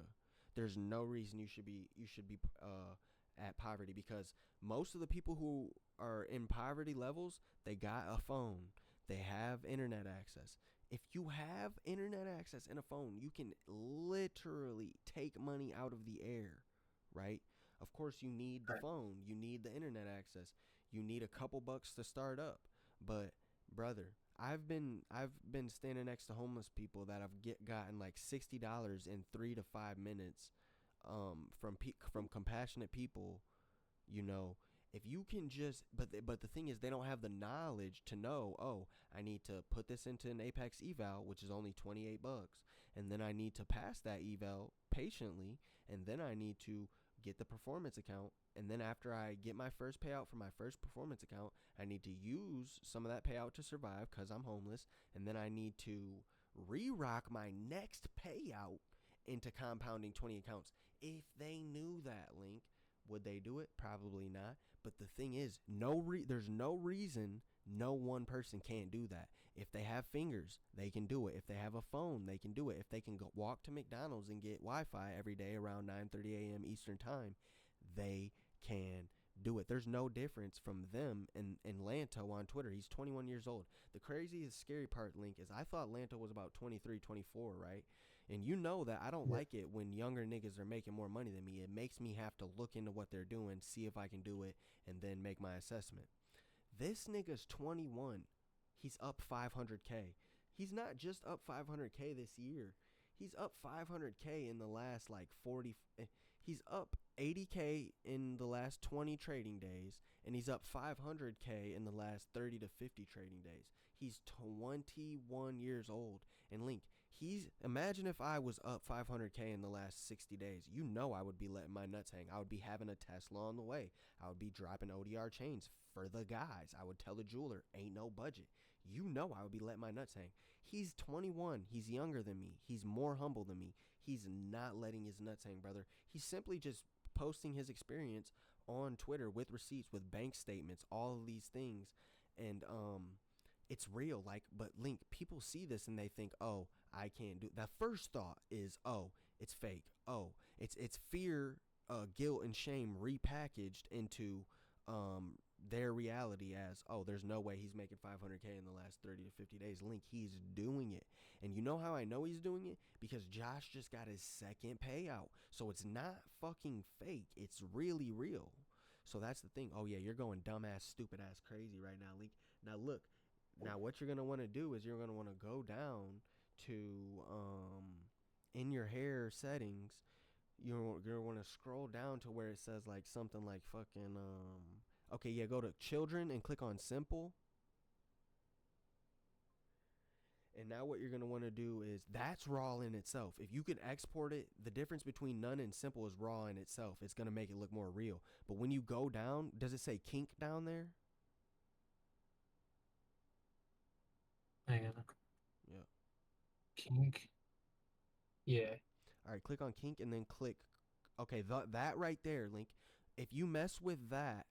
there's no reason you should be at poverty, because most of the people who are in poverty levels, they got a phone, they have internet access. If you have internet access and a phone, you can literally take money out of the air, right? Of course, you need the phone, you need the internet access, you need a couple bucks to start up. But brother, I've been standing next to homeless people that have gotten like $60 in 3 to 5 minutes, from compassionate people. You know, if you can just, but the thing is, they don't have the knowledge to know. Oh, I need to put this into an Apex eval, which is only $28, and then I need to pass that eval patiently, and then I need to get the performance account. And then after I get my first payout from my first performance account, I need to use some of that payout to survive because I'm homeless. And then I need to re-rock my next payout into compounding 20 accounts. If they knew that, Link, would they do it? Probably not. But the thing is, there's no reason no one person can't do that. If they have fingers, they can do it. If they have a phone, they can do it. If they can go walk to McDonald's and get Wi-Fi every day around 9:30 a.m. Eastern time, they can do it. There's no difference from them and Lanto on Twitter. He's 21 years old. The craziest, scary part, Link, is I thought Lanto was about 23, 24, right? And you know that I don't like it when younger niggas are making more money than me. It makes me have to look into what they're doing, see if I can do it, and then make my assessment. This nigga's 21. He's up 500K. He's not just up 500K this year. He's up 500K in the last like 40. He's up 80K in the last 20 trading days, and he's up 500K in the last 30 to 50 trading days. He's 21 years old. And Link, imagine if I was up 500K in the last 60 days. You know I would be letting my nuts hang. I would be having a Tesla on the way. I would be dropping ODR chains for the guys. I would tell the jeweler, ain't no budget. You know I would be letting my nuts hang. He's 21. He's younger than me. He's more humble than me. He's not letting his nuts hang, brother. He's simply just posting his experience on Twitter with receipts, with bank statements, all of these things. And it's real. Like, but Link, people see this and they think, oh, I can't do it. The first thought is, oh, it's fake. Oh, it's fear, guilt, and shame repackaged into their reality as, oh, there's no way he's making 500K in the last 30 to 50 days. Link, he's doing it. And you know how I know he's doing it? Because Josh just got his second payout. So it's not fucking fake. It's really real. So that's the thing. Oh, yeah, you're going dumbass, stupid-ass crazy right now, Link. Now, look. Now, what you're going to want to do is you're going to want to go down to, in your hair settings, you're going to want to scroll down to where it says, like, something like fucking, okay, yeah, go to children and click on simple. And now what you're going to want to do is, that's raw in itself. If you can export it, the difference between none and simple is raw in itself. It's going to make it look more real. But when you go down, does it say kink down there? Hang on. Yeah. Kink. Yeah. All right, click on kink and then click. Okay, that right there, Link. If you mess with that,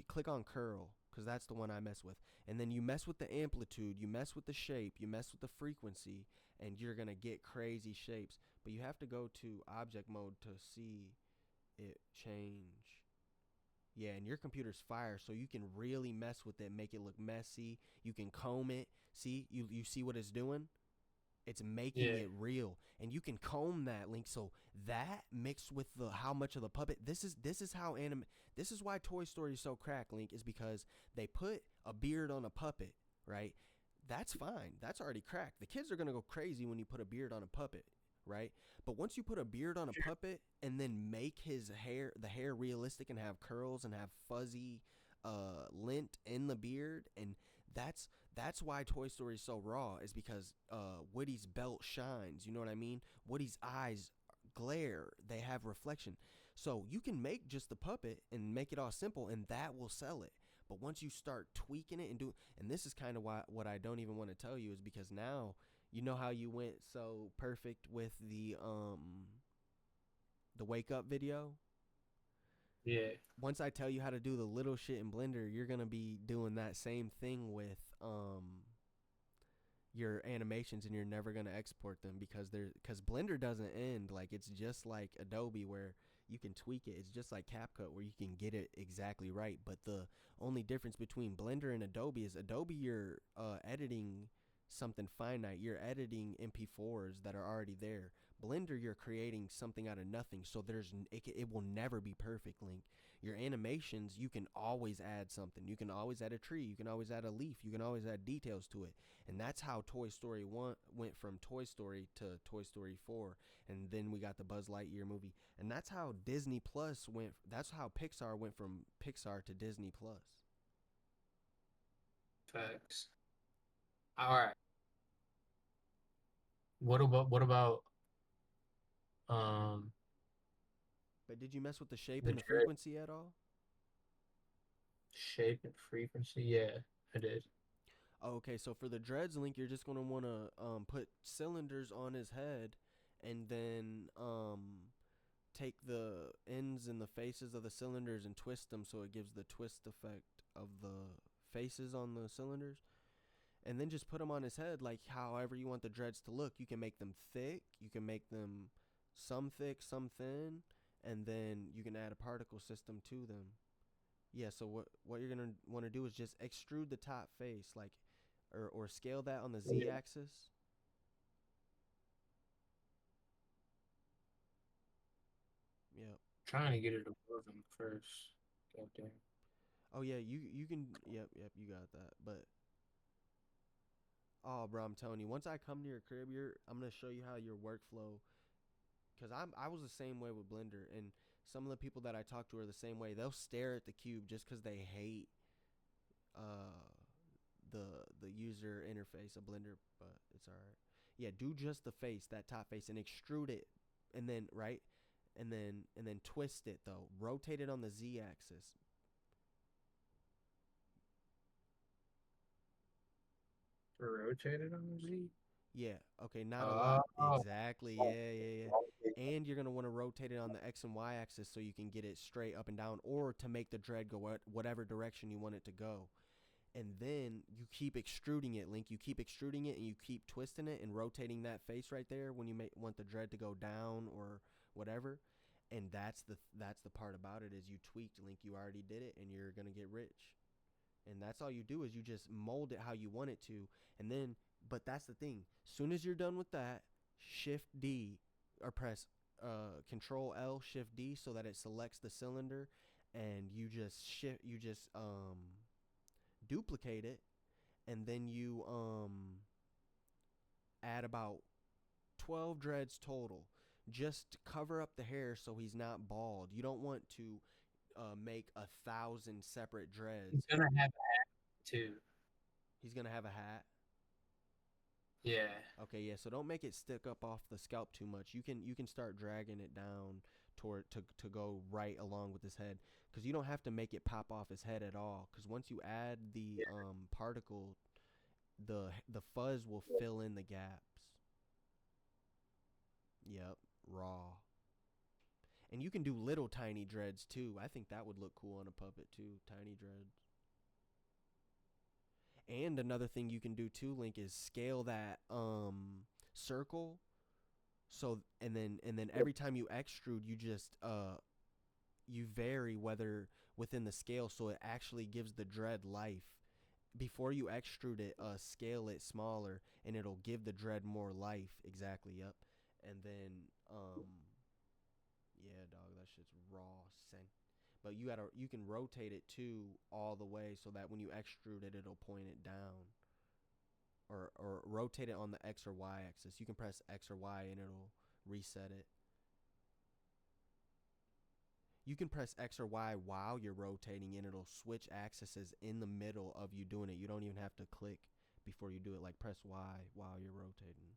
click on curl, because that's the one I mess with. And then you mess with the amplitude, you mess with the shape, you mess with the frequency, and you're going to get crazy shapes. But you have to go to object mode to see it change. Yeah, and your computer's fire, so you can really mess with it, make it look messy. You can comb it. See, you see what it's doing? It's making it real, and you can comb that, Link. So that mixed with the how much of the puppet. This is how This is why Toy Story is so crack, Link, is because they put a beard on a puppet, right? That's fine. That's already cracked. The kids are gonna go crazy when you put a beard on a puppet, right? But once you put a beard on a puppet and then make the hair realistic and have curls and have fuzzy lint in the beard, and that's why Toy Story is so raw, is because Woody's belt shines, you know what I mean? Woody's eyes glare, they have reflection. So you can make just the puppet and make it all simple, and that will sell it. But once you start tweaking it and this is kind of what I don't even want to tell you, is because now you know how you went so perfect with the wake up video? Yeah. Once I tell you how to do the little shit in Blender, you're going to be doing that same thing with your animations, and you're never going to export them because Blender doesn't end. Like, it's just like Adobe, where you can tweak it. It's just like CapCut where you can get it exactly right. But the only difference between Blender and Adobe is Adobe, you're editing something finite. You're editing MP4s that are already there. Blender, you're creating something out of nothing. So it will never be perfect, Link. Your animations, you can always add something. You can always add a tree. You can always add a leaf. You can always add details to it. And that's how Toy Story 1 went from Toy Story to Toy Story 4. And then we got the Buzz Lightyear movie. And that's how Disney Plus went. That's how Pixar went from Pixar to Disney Plus. Facts. All right. What about um But did you mess with the shape the and the dread frequency at all? shape and frequency? Yeah, I did. Oh, okay, so for the dreads, Link, you're just gonna want to put cylinders on his head, and then take the ends and the faces of the cylinders and twist them so it gives the twist effect of the faces on the cylinders, and then just put them on his head like however you want the dreads to look. You can make them thick, you can make them some thick, some thin, and then you can add a particle system to them. Yeah, so what you're gonna want to do is just extrude the top face, like, or scale that on the Yeah. z-axis. Yep. Trying to get it above him first. God damn. Oh yeah, you can. Yep, you got that. But oh, bro, I'm telling you, once I come to your crib, I'm gonna show you how your workflow. Cause I was the same way with Blender, and some of the people that I talk to are the same way. They'll stare at the cube just because they hate uh the user interface of Blender, but it's all right. Yeah, do just the face, that top face, and extrude it, and then right, and then twist it though. Rotate it on the z-axis. Rotated on the Z? Yeah. Okay. Not a lot. Oh, Exactly. Yeah. And you're gonna want to rotate it on the x and y axis so you can get it straight up and down, or to make the dread go whatever direction you want it to go. And then you keep extruding it, Link. You keep extruding it, and you keep twisting it and rotating that face right there when you want the dread to go down or whatever. And that's the part about it is you tweaked, Link. You already did it, and you're gonna get rich. And that's all you do is you just mold it how you want it to, and then but that's the thing, soon as you're done with that, shift D, or press control L, shift D, so that it selects the cylinder, and you just duplicate it, and then you add about 12 dreads total, just to cover up the hair so he's not bald. You don't want to make 1,000 separate he's dreads. gonna have that too. He's gonna have a hat. Yeah. Okay, yeah. So don't make it stick up off the scalp too much. You can start dragging it down toward to go right along with his head, because you don't have to make it pop off his head at all. Because once you add the particle, the fuzz will fill in the gaps. Yep, raw. And you can do little tiny dreads too. I think that would look cool on a puppet too. Tiny dreads. And another thing you can do too, Link, is scale that circle. So and then every time you extrude, you just you vary whether within the scale, so it actually gives the dread life. Before you extrude it, scale it smaller, and it'll give the dread more life. Exactly. Yep. And then yeah, dog, that shit's raw, sen. But you can rotate it too all the way so that when you extrude it, it'll point it down. Or rotate it on the X or Y axis. You can press X or Y and it'll reset it. You can press X or Y while you're rotating and it'll switch axes in the middle of you doing it. You don't even have to click before you do it. Like press Y while you're rotating.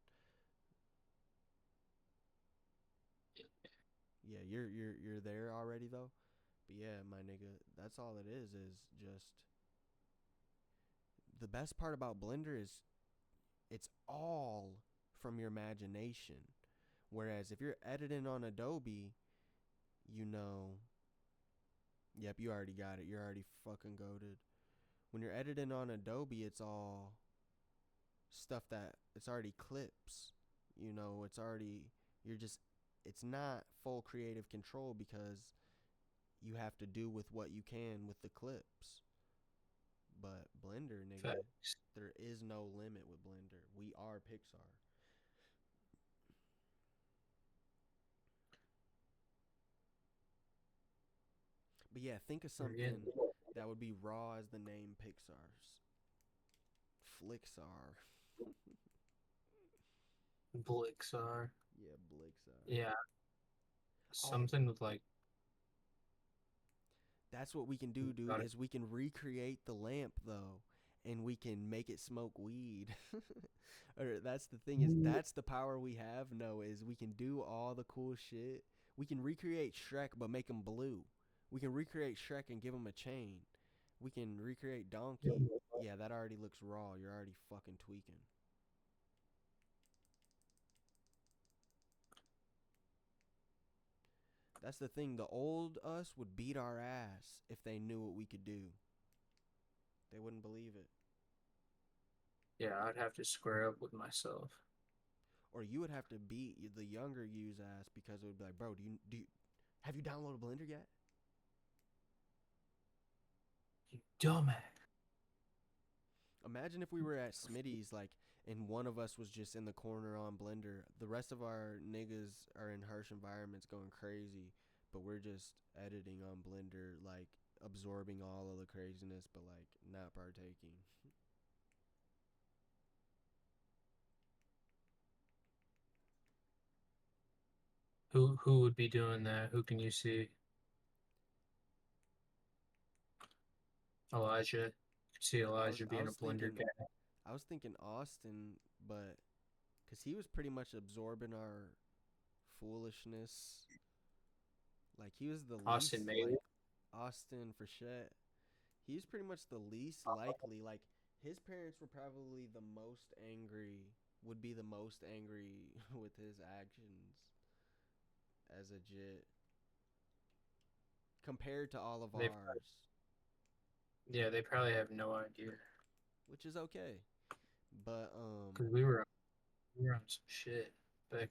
Yeah, you're there already though. But yeah, my nigga, that's all it is just the best part about Blender is it's all from your imagination. Whereas if you're editing on Adobe, you know, yep, you already got it. You're already fucking goated. When you're editing on Adobe, it's all stuff that it's already clips. You know, it's already you're just it's not full creative control because you have to do with what you can with the clips. But Blender, nigga, Facts. there is no limit with Blender. We are Pixar. But yeah, think of We're getting something that would be raw as the name Pixar's. Flixar. Blixar. Yeah, Blixar. Yeah, Oh, something with like that's what we can do, dude, got it. is we can recreate the lamp though. And we can make it smoke weed. Or that's the thing is that's the power we have, no, is we can do all the cool shit. We can recreate Shrek but make him blue. We can recreate Shrek and give him a chain. We can recreate Donkey. Yeah, that already looks raw. You're already fucking tweaking. That's the thing. The old us would beat our ass if they knew what we could do. They wouldn't believe it. Yeah, I'd have to square up with myself. Or you would have to beat the younger you's ass because it would be like, bro, do you have you downloaded Blender yet? You dumbass. Imagine if we were at Smitty's, like, and one of us was just in the corner on Blender. The rest of our niggas are in harsh environments going crazy, but we're just editing on Blender, like, absorbing all of the craziness, but, like, not partaking. Who would be doing that? Who can you see? Elijah. You could see I was Elijah I being a was blender thinking guy. I was thinking Austin, but because he was pretty much absorbing our foolishness. Like he was the Austin least May. like Austin for shit. He's pretty much the least likely. Like his parents were probably the most angry. Would be the most angry with his actions as a jit compared to all of They ours, yeah, they probably have no idea which is okay. But because we were on some shit back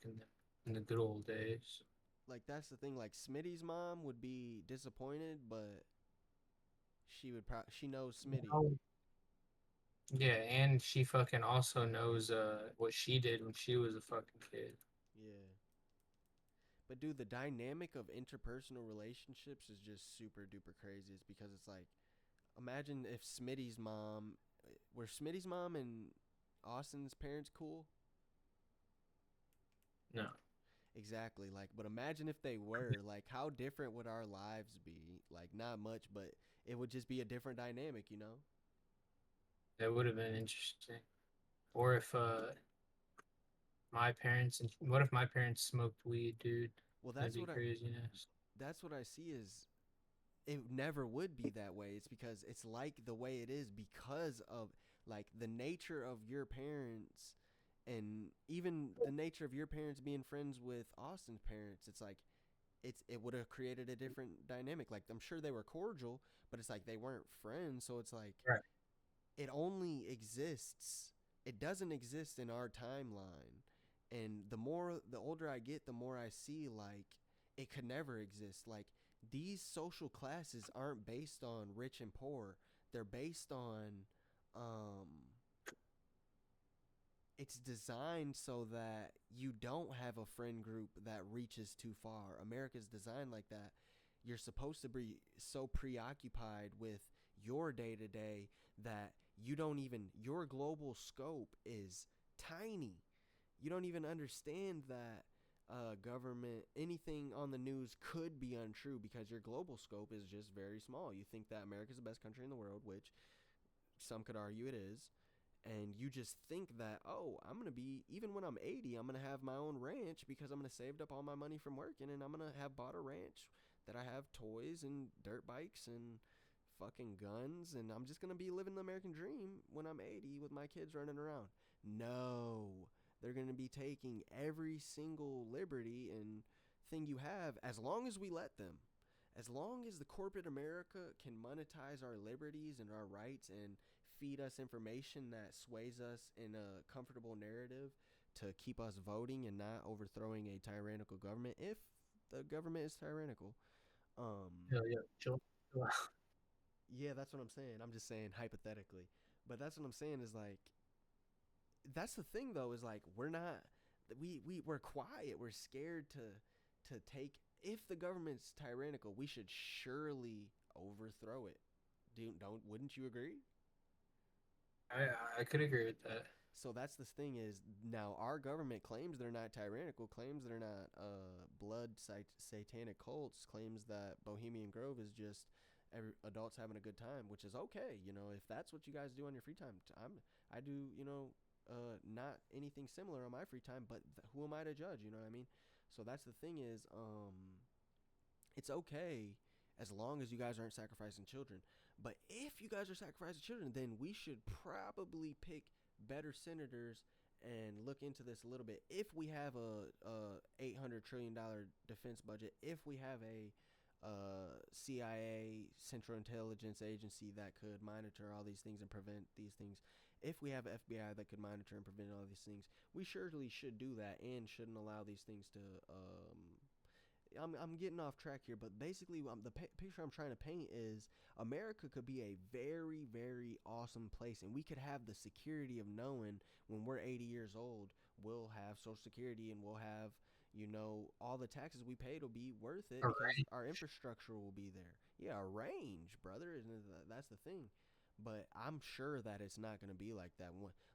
in the good old days. like that's the thing. Like Smitty's mom would be disappointed, but she knows Smitty. No. Yeah, and she fucking also knows what she did when she was a fucking kid. Yeah. But dude, the dynamic of interpersonal relationships is just super duper crazy. It's because it's like, imagine if were Smitty's mom and Austin's parents cool? No, Exactly. Like, but imagine if they were. Like, how different would our lives be? Like, not much, but it would just be a different dynamic, you know? that would have been interesting. Or if my parents and what if my parents smoked weed, dude? Well, That'd be craziness. that's what I see is it never would be that way. It's because it's like the way it is because of like the nature of your parents and even the nature of your parents being friends with Austin's parents. It's like it would have created a different dynamic. Like I'm sure they were cordial, but it's like they weren't friends, so it's like Right. it only exists. It doesn't exist in our timeline. And the older I get, the more I see like it could never exist. Like these social classes aren't based on rich and poor. They're based on um it's designed so that you don't have a friend group that reaches too far. America's designed like that. You're supposed to be so preoccupied with your day to day that you don't even, your global scope is tiny. You don't even understand that government, anything on the news could be untrue because your global scope is just very small. You think that America's the best country in the world, which some could argue it is, and you just think that, oh, I'm going to be, even when I'm 80, I'm going to have my own ranch because I'm going to saved up all my money from working and I'm going to have bought a ranch that I have toys and dirt bikes and fucking guns and I'm just going to be living the American dream when I'm 80 with my kids running around. No, they're going to be taking every single liberty and thing you have as long as we let them. As long as the corporate America can monetize our liberties and our rights and feed us information that sways us in a comfortable narrative to keep us voting and not overthrowing a tyrannical government if the government is tyrannical. Hell yeah, chill. Yeah, that's what I'm saying. I'm just saying hypothetically. But that's what I'm saying is like that's the thing though is like we're quiet. We're scared to take if the government's tyrannical, we should surely overthrow it. Don't wouldn't you agree? I could agree with that. So that's the thing is now our government claims they're not tyrannical, claims they're not satanic cults, claims that Bohemian Grove is just adults having a good time, which is okay. You know, if that's what you guys do on your free time, I do. You know, not anything similar on my free time, but who am I to judge? You know what I mean? So that's the thing is, it's okay as long as you guys aren't sacrificing children. But if you guys are sacrificing children, then we should probably pick better senators and look into this a little bit. If we have a $800 trillion defense budget, if we have a CIA Central Intelligence Agency that could monitor all these things and prevent these things, if we have an FBI that could monitor and prevent all these things, we surely should do that and shouldn't allow these things to I'm getting off track here, but basically, the picture I'm trying to paint is America could be a very, very awesome place, and we could have the security of knowing when we're 80 years old, we'll have Social Security and we'll have, you know, all the taxes we paid will be worth it All because right. our infrastructure will be there. Yeah, a range, brother, that's the thing. But I'm sure that it's not going to be like that.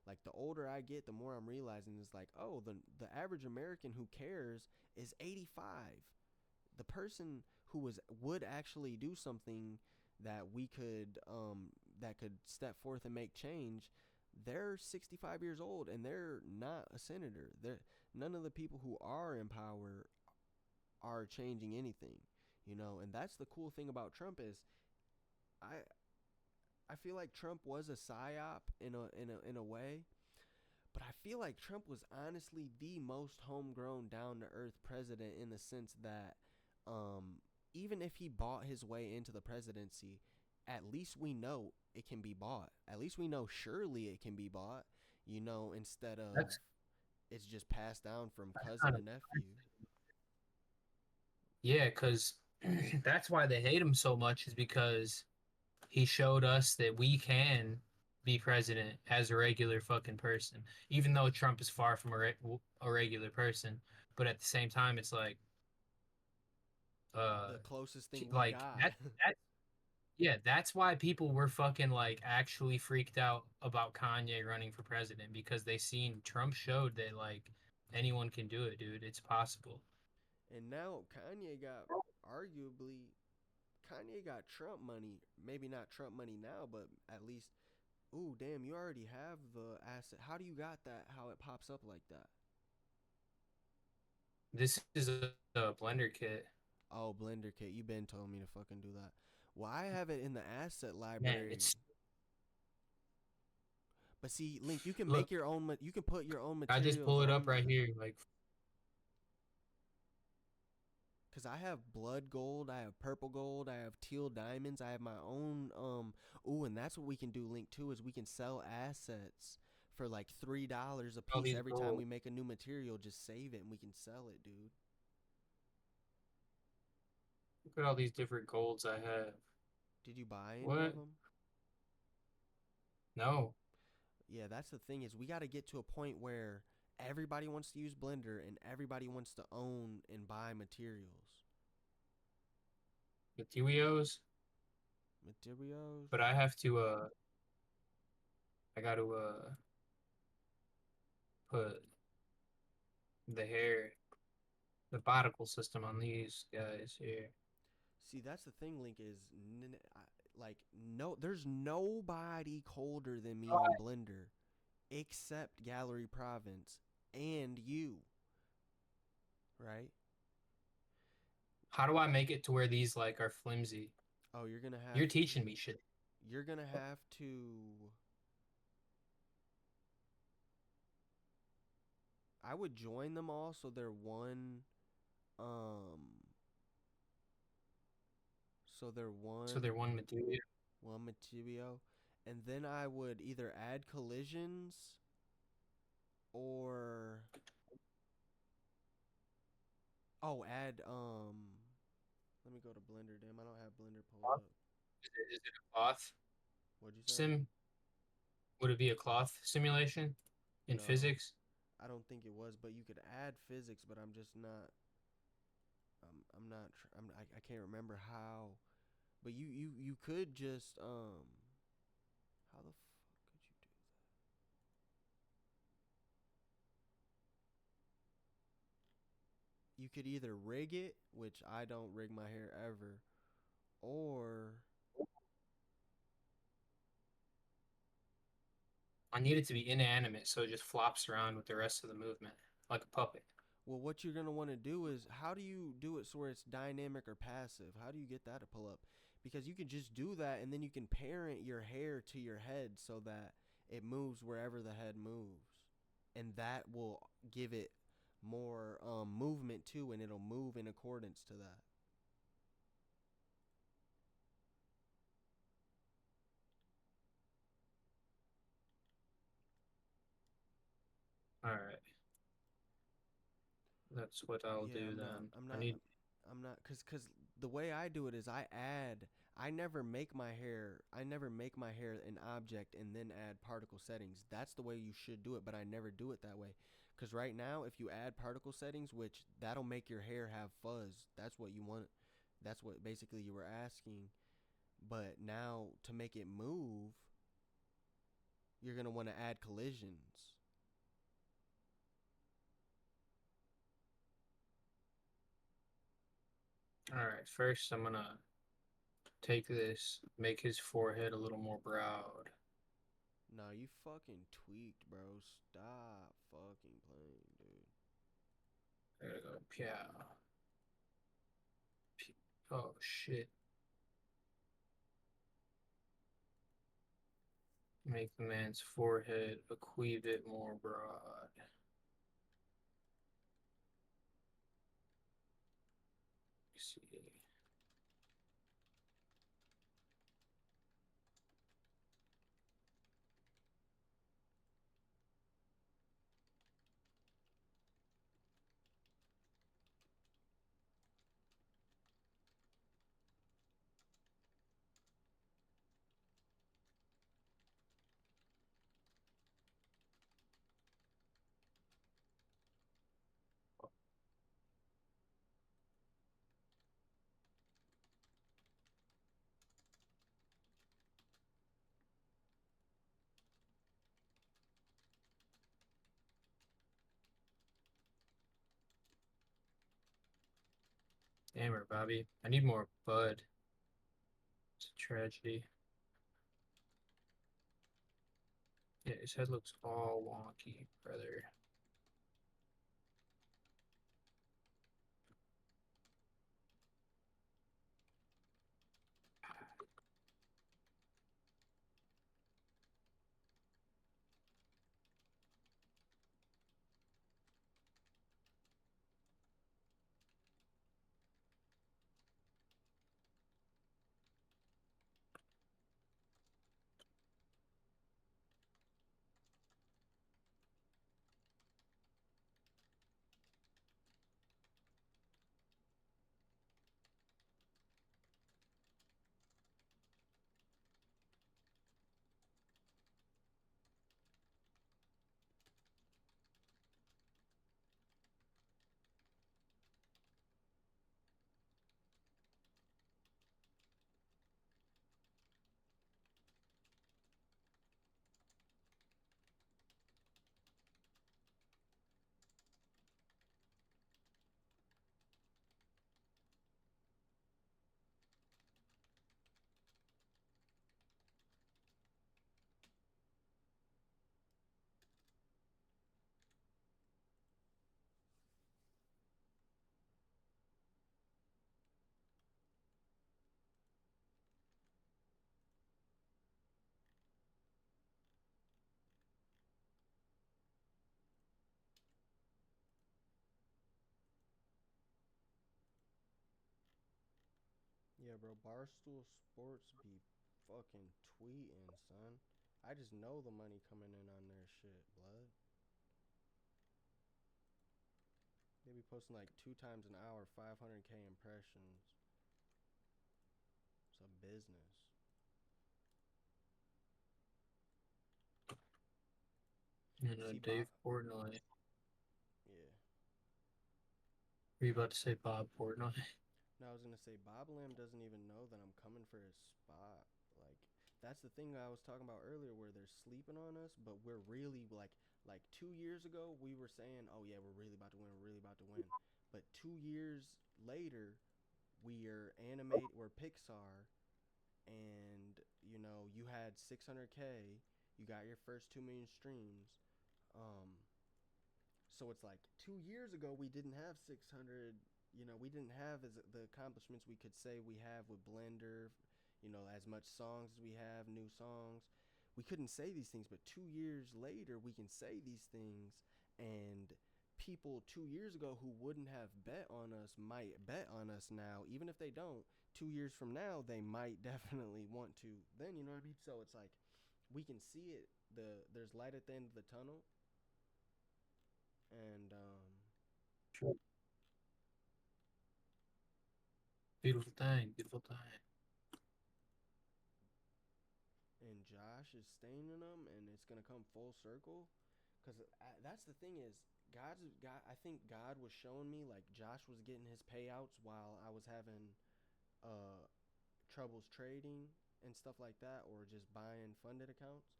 Like the older I get, the more I'm realizing it's like, oh, the average American who cares is 85. The person who would actually do something that we could that could step forth and make change, they're 65 years old and they're not a senator. They're none of the people who are in power are changing anything, you know. And that's the cool thing about Trump is I I feel like Trump was a psyop in a way, but I feel like Trump was honestly the most homegrown, down to earth president in the sense that um, even if he bought his way into the presidency, at least we know it can be bought. At least we know surely it can be bought, you know, instead of That's it's just passed down from cousin kind to of nephew. yeah, because that's why they hate him so much is because he showed us that we can be president as a regular fucking person, even though Trump is far from a regular person. But at the same time, it's uh, The closest thing we like got. that yeah, that's why people were fucking like actually freaked out about Kanye running for president because they seen Trump showed that like anyone can do it, dude. It's possible. And now arguably Kanye got Trump money. Maybe not Trump money now, but at least ooh, damn, you already have the asset. How do you got that? How it pops up like that? This is a blender kit. Oh, Blender kit. You been told me to fucking do that. Well, I have it in the asset Man, library. it's But see, Link, you can look, make your own. You can put your own I just materials pull it up on right that. here. Like, Cause I have blood gold, I have purple gold, I have teal diamonds, I have my own. Ooh, and that's what we can do. Link too is we can sell assets for like $3 a all piece these every time gold. we make a new material. Just save it and we can sell it, dude. Look at all these different golds I have. Did you buy any of What? them? No. Yeah, that's the thing is we got to get to a point where everybody wants to use Blender and everybody wants to own and buy materials. Materials. Materials. But I have to I got to put the hair the particle system on these guys here. See, that's the thing, Link, is like no there's nobody colder than me on Blender except Gallery Province and you, right? How do I make it to where these like are flimsy? Oh, you're going to have You're teaching me shit. you're going to have to I would join them all so they're um So they're one material. one material, and then I would either add collisions or add let me go to Blender. Damn, I don't have Blender pulled up. Is it a cloth What'd you say? sim? Would it be a cloth simulation in No, physics? I don't think it was, but you could add physics, but I'm just not. I'm not. I can't remember how. But you could just How the fuck could you do that? You could either rig it, which I don't rig my hair ever, or I need it to be inanimate, so it just flops around with the rest of the movement, like a puppet. well, what you're gonna want to do is how do you do it so where it's dynamic or passive? How do you get that to pull up? Because you can just do that and then you can parent your hair to your head so that it moves wherever the head moves, and that will give it more movement too, and it'll move in accordance to that. All right, that's what I'll Yeah, do I'm not. then. I'm I not. need. I'm not. Cause the way I do it is I add. I never make my hair. I never make my hair an object and then add particle settings. That's the way you should do it, but I never do it that way. Cause right now, if you add particle settings, which that'll make your hair have fuzz. That's what you want. That's what basically you were asking. But now to make it move, you're gonna want to add collisions. All right, first I'm gonna take this, make his forehead a little more browed. Nah, you fucking tweaked, bro. Stop fucking playing, dude. There we go. Yeah. Oh shit. Make the man's forehead a wee bit more broad. Let's see. Damn it, Bobby. I need more bud. It's a tragedy. Yeah, his head looks all wonky, brother. Yeah, bro, Barstool Sports be fucking tweeting, son. I just know the money coming in on their shit, blood. They be posting like 2 times an hour, 500K impressions. It's a business. See, Dave Portnoy. Yeah. Were you about to say Bob Portnoy? No, I was gonna say Bob Lamb doesn't even know that I'm coming for his spot. Like, that's the thing I was talking about earlier, where they're sleeping on us, but we're really like 2 years ago we were saying, oh yeah, we're really about to win, we're really about to win. But 2 years later, we're Pixar, and you had 600K, you got your first 2 million streams. Um, so it's like 2 years ago we didn't have 600. We didn't have as the accomplishments we could say we have with Blender. As much songs as we have, new songs. We couldn't say these things, but 2 years later we can say these things, and people 2 years ago who wouldn't have bet on us might bet on us now, even if they don't. 2 years from now, they might definitely want to. Then you know what I mean. So it's like we can see it. There's light at the end of the tunnel, and Sure. Beautiful thing, beautiful thing. Josh is staying in them, and it's gonna come full circle. Cause that's the thing is, God. I think God was showing me like Josh was getting his payouts while I was having uh troubles trading and stuff like that, or just buying funded accounts,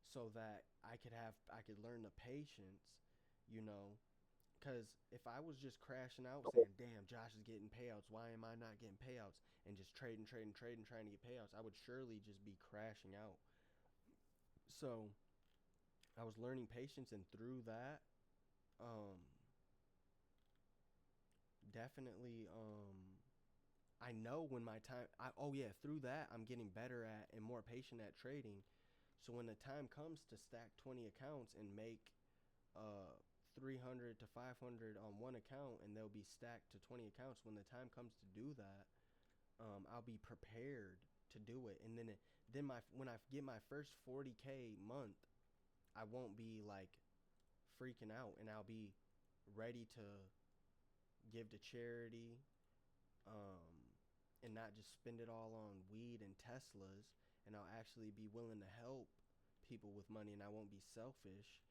so that I could learn the patience, you know. Because if I was just crashing out saying, damn, Josh is getting payouts, why am I not getting payouts? And just trading, trading, trading, trying to get payouts, I would surely just be crashing out. So I was learning patience, and through that, um, definitely, I know when my time, oh yeah, through that, I'm getting better at and more patient at trading. So when the time comes to stack 20 accounts and make uh 300 to 500 on one account, and they'll be stacked to 20 accounts, when the time comes to do that, I'll be prepared to do it. And then when I get my first 40K month, I won't be like freaking out, and I'll be ready to give to charity, um, and not just spend it all on weed and Teslas. And I'll actually be willing to help people with money, and I won't be selfish.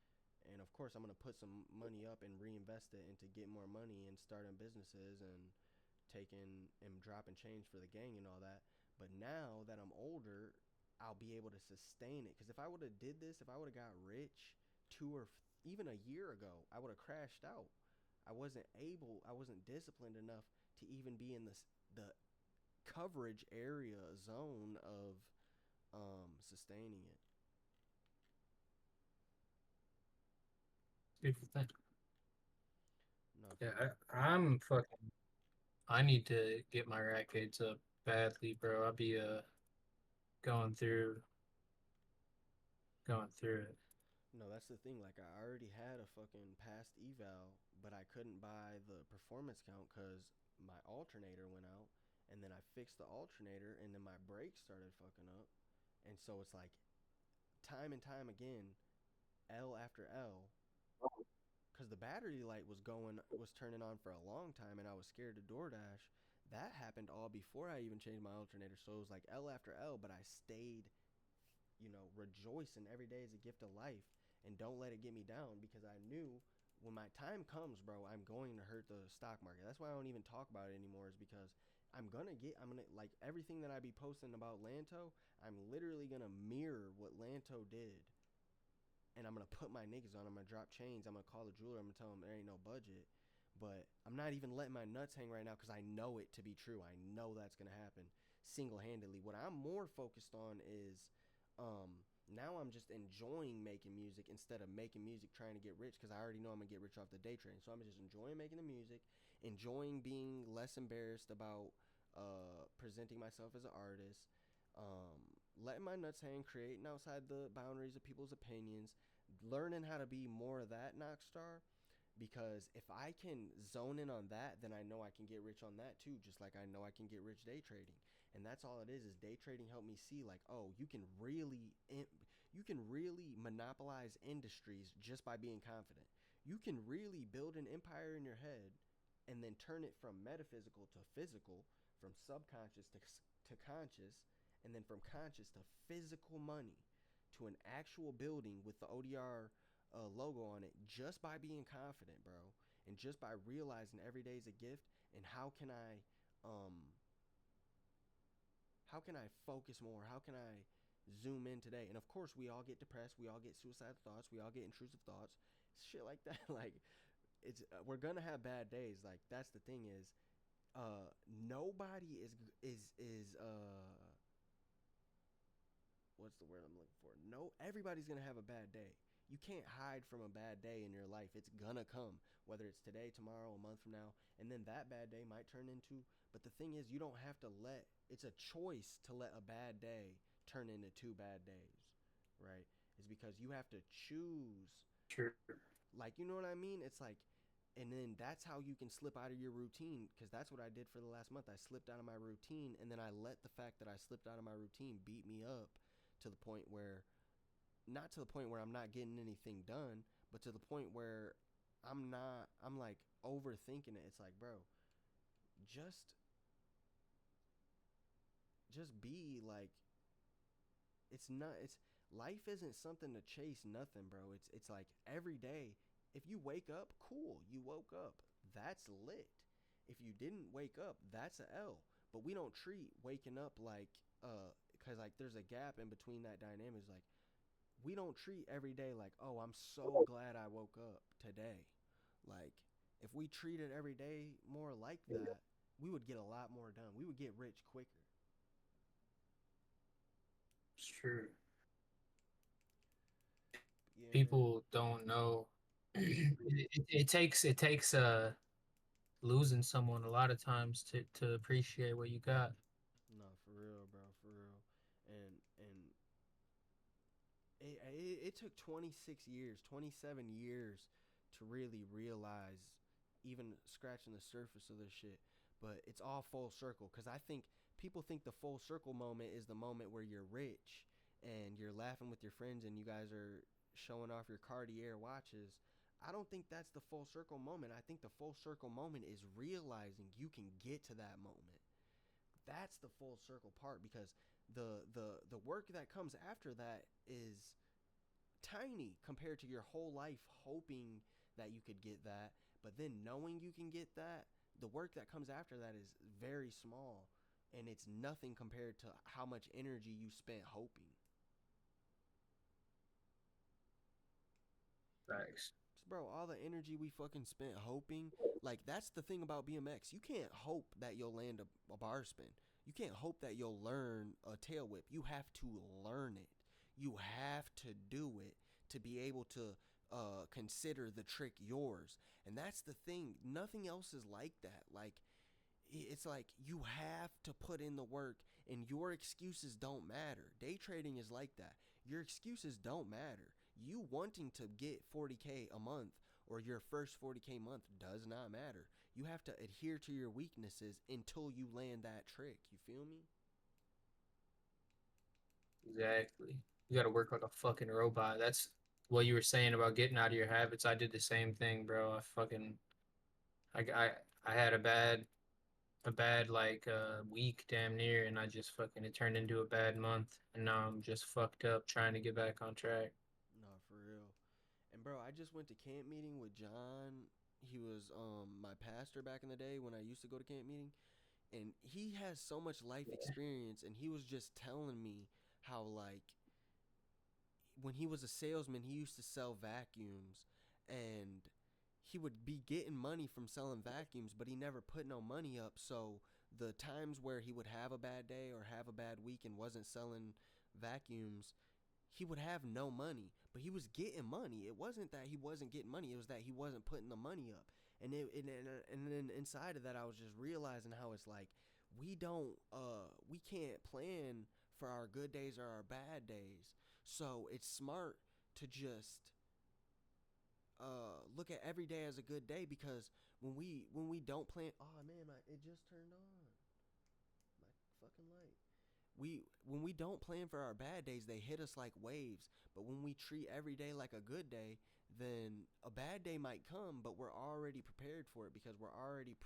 And of course, I'm gonna put some money up and reinvest it into get more money and starting businesses and taking and dropping change for the gang and all that. But now that I'm older, I'll be able to sustain it. Because if I would have did this, if I would have got rich even a year ago, I would have crashed out. I wasn't disciplined enough to even be in the coverage area zone of sustaining it. Beautiful thing. No, Yeah, I'm fucking. I need to get my rackets up badly, bro. I'll be going through going through it. no, that's the thing. Like, I already had a fucking past eval, but I couldn't buy the performance count because my alternator went out, and then I fixed the alternator, and then my brakes started fucking up, and so it's like time and time again, L after L, because the battery light was turning on for a long time, and I was scared to DoorDash. That happened all before I even changed my alternator, so it was like L after L, but I stayed, rejoicing every day as a gift of life, and don't let it get me down, because I knew when my time comes, bro, I'm going to hurt the stock market. That's why I don't even talk about it anymore, is because I'm gonna like everything that I be posting about Lanto, I'm literally gonna mirror what Lanto did, and I'm gonna put my niggas on. I'm gonna drop chains. I'm gonna call the jeweler. I'm gonna tell him there ain't no budget. But I'm not even letting my nuts hang right now because I know it to be true. I know that's gonna happen single handedly. What I'm more focused on is, now I'm just enjoying making music instead of making music trying to get rich, because I already know I'm gonna get rich off the day trading. So I'm just enjoying making the music, enjoying being less embarrassed about presenting myself as an artist, letting my nuts hang, creating outside the boundaries of people's opinions, learning how to be more of that Knockstar. Because if I can zone in on that, then I know I can get rich on that too, just like I know I can get rich day trading. And that's all it is day trading helped me see, like, oh, you can really monopolize industries just by being confident. you can really build an empire in your head and then turn it from metaphysical to physical, from subconscious to conscious, and then from conscious to physical money, to an actual building with the ODR logo on it, just by being confident, bro, and just by realizing every day is a gift. And um how can I focus more? How can I zoom in today? And of course, we all get depressed. We all get suicidal thoughts. We all get intrusive thoughts, shit like that. Like, it's we're gonna have bad days. Like, that's the thing is, nobody is what's the word I'm looking for? No, everybody's gonna have a bad day. You can't hide from a bad day in your life. It's gonna come, whether it's today, tomorrow, a month from now, and then that bad day might turn into. But the thing is, you don't have to let. It's a choice to let a bad day turn into 2 bad days, right? It's because you have to choose. True. Like, you know what I mean? It's like, and then that's how you can slip out of your routine, because that's what I did for the last month. I slipped out of my routine, and then I let the fact that I slipped out of my routine beat me up to the point where, not to the point where I'm not getting anything done, but to the point where I'm like overthinking it. It's like, bro, just be like, it's not, it's, life isn't something to chase nothing, bro. It's like every day, if you wake up, cool, you woke up, that's lit. If you didn't wake up, that's a L. But we don't treat waking up like, because like there's a gap in between that dynamic. It's like, we don't treat every day like, oh, I'm so glad I woke up today. Like, if we treated every day more like that, we would get a lot more done. We would get rich quicker. It's true. Yeah, man. People don't know. It takes losing someone a lot of times to appreciate what you got. No, for real, bro, for real. And it took 26 years, 27 years to really realize, even scratching the surface of this shit. But it's all full circle, because I think people think the full circle moment is the moment where you're rich and you're laughing with your friends and you guys are showing off your Cartier watches. I don't think that's the full circle moment. I think the full circle moment is realizing you can get to that moment. That's the full circle part, because the work that comes after that is tiny compared to your whole life hoping that you could get that. But then knowing you can get that, the work that comes after that is very small, and it's nothing compared to how much energy you spent hoping. Thanks. Bro, all the energy we fucking spent hoping, like, that's the thing about BMX. You can't hope that you'll land a bar spin. You can't hope that you'll learn a tail whip. You have to learn it. You have to do it to be able to consider the trick yours. And that's the thing. Nothing else is like that. Like, it's like you have to put in the work, and your excuses don't matter. Day trading is like that. Your excuses don't matter. You wanting to get 40K a month or your first 40K month does not matter. You have to adhere to your weaknesses until you land that trick. You feel me? Exactly. You got to work like a fucking robot. That's what you were saying about getting out of your habits. I did the same thing, bro. I had a bad like week damn near, and I just fucking it turned into a bad month, and now I'm just fucked up trying to get back on track. No, for real. And bro, I just went to camp meeting with John. He was my pastor back in the day when I used to go to camp meeting, and he has so much life experience, and he was just telling me how, like, when he was a salesman, he used to sell vacuums, and he would be getting money from selling vacuums, but he never put no money up. So the times where he would have a bad day or have a bad week and wasn't selling vacuums, he would have no money, but he was getting money. It wasn't that he wasn't getting money, it was that he wasn't putting the money up. And then inside of that, I was just realizing how it's like, we can't plan for our good days or our bad days. So it's smart to just look at every day as a good day, because when we don't plan, oh man, it just turned on my fucking light. When we don't plan for our bad days, they hit us like waves. But when we treat every day like a good day, then a bad day might come, but we're already prepared for it because we're already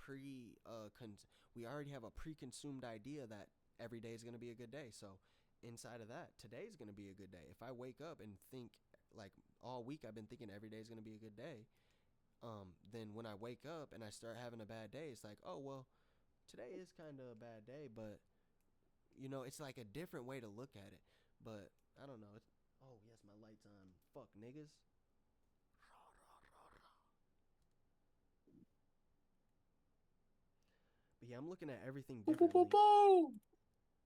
we already have a pre-consumed idea that every day is going to be a good day. So inside of that, today is going to be a good day. If I wake up and think like all week I've been thinking every day is going to be a good day, then when I wake up and I start having a bad day, it's like, oh well, today is kind of a bad day, but it's like a different way to look at it. But I don't know. Oh yes, my light's on. Fuck niggas. But yeah, I'm looking at everything differently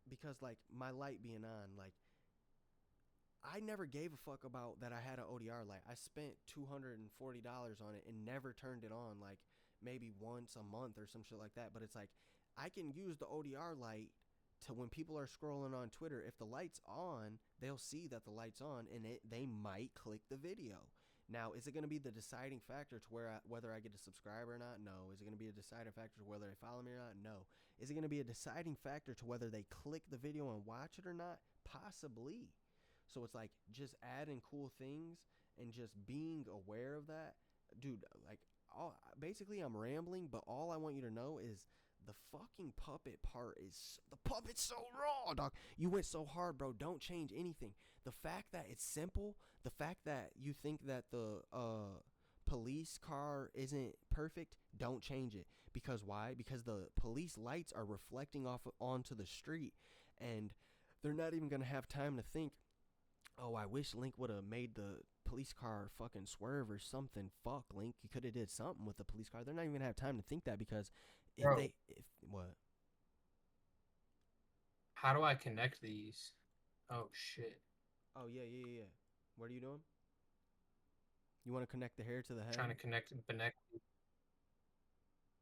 because like my light being on, like I never gave a fuck about that I had an ODR light. I spent $240 on it and never turned it on, like maybe once a month or some shit like that. But it's like I can use the ODR light to when people are scrolling on Twitter, if the light's on, they'll see that the light's on and they might click the video. Now, is it going to be the deciding factor to whether I get a subscriber or not? No. Is it going to be a deciding factor to whether they follow me or not? No. Is it going to be a deciding factor to whether they click the video and watch it or not? Possibly. So it's like just adding cool things and just being aware of that. Dude, like basically I'm rambling, but all I want you to know is the fucking puppet part is the puppet's so raw, dog. You went so hard, bro. Don't change anything. The fact that it's simple, the fact that you think that the police car isn't perfect, don't change it. Because why? Because the police lights are reflecting off onto the street, and they're not even gonna have time to think, oh, I wish Link would have made the police car fucking swerve or something. Fuck, Link, you could have did something with the police car. They're not even gonna have time to think that because Bro, if what? how do I connect these? Oh shit. Oh yeah. What are you doing? You want to connect the hair to the Trying to head? connect.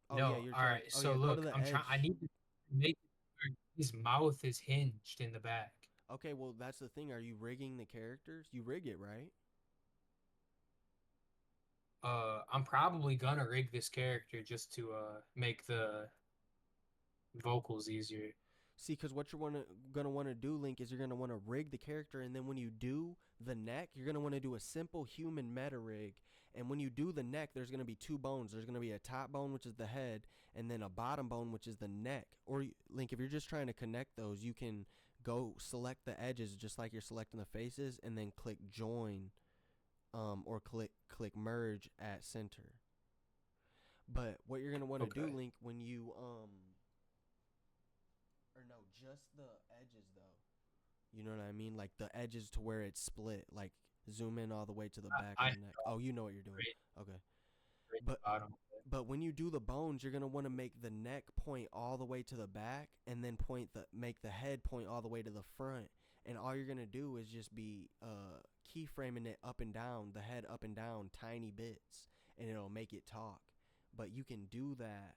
Oh yeah, No, you're all trying. right. Oh So yeah, go to look, the I edge. need to make it where his mouth is hinged in the back. Okay, well that's the thing. Are you rigging the characters? You rig it, right? I'm probably gonna rig this character just to make the vocals easier. See, because what you're gonna want to do, Link, is you're gonna want to rig the character, and then when you do the neck, you're gonna want to do a simple human meta rig. And when you do the neck, there's gonna be two bones. There's gonna be a top bone, which is the head, and then a bottom bone, which is the neck. Or Link, if you're just trying to connect those, you can go select the edges, just like you're selecting the faces, and then click join, or click merge at center. But what you're gonna want to do, Okay. Link, when you or no, just the edges though. You know what I mean? Like the edges to where it's split. Like zoom in all the way to the back of I the neck. Oh, you know what you're doing. right, Okay. right But bottom. but when you do the bones, you're gonna want to make the neck point all the way to the back, and then make the head point all the way to the front. And all you're gonna do is just be keyframing it up and down, the head up and down, tiny bits, and it'll make it talk. But you can do that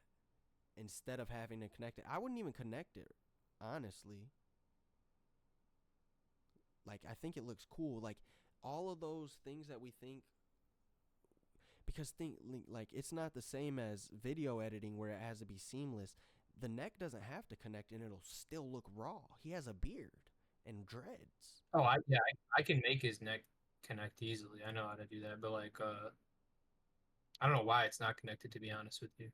instead of having to connect it. I wouldn't even connect it, honestly. Like I think it looks cool. Like all of those things that we think, because think like it's not the same as video editing where it has to be seamless. The neck doesn't have to connect and it'll still look raw. He has a beard and dreads. Oh, I can make his neck connect easily. I know how to do that, but like I don't know why it's not connected to be honest with you.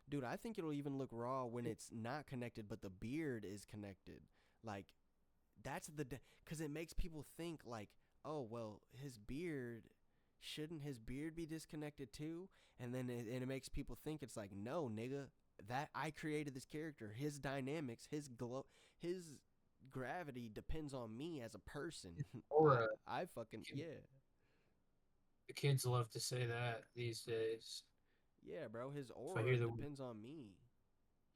Dude, I think it'll even look raw when it's not connected but the beard is connected. Like that's cuz it makes people think like, "Oh, well, his beard shouldn't his beard be disconnected too?" And then it makes people think it's like, "No, nigga, that I created this character. His dynamics, his gravity depends on me as a person." Or I fucking yeah. the kids love to say that these days. Yeah, bro, his If I hear aura the depends on me.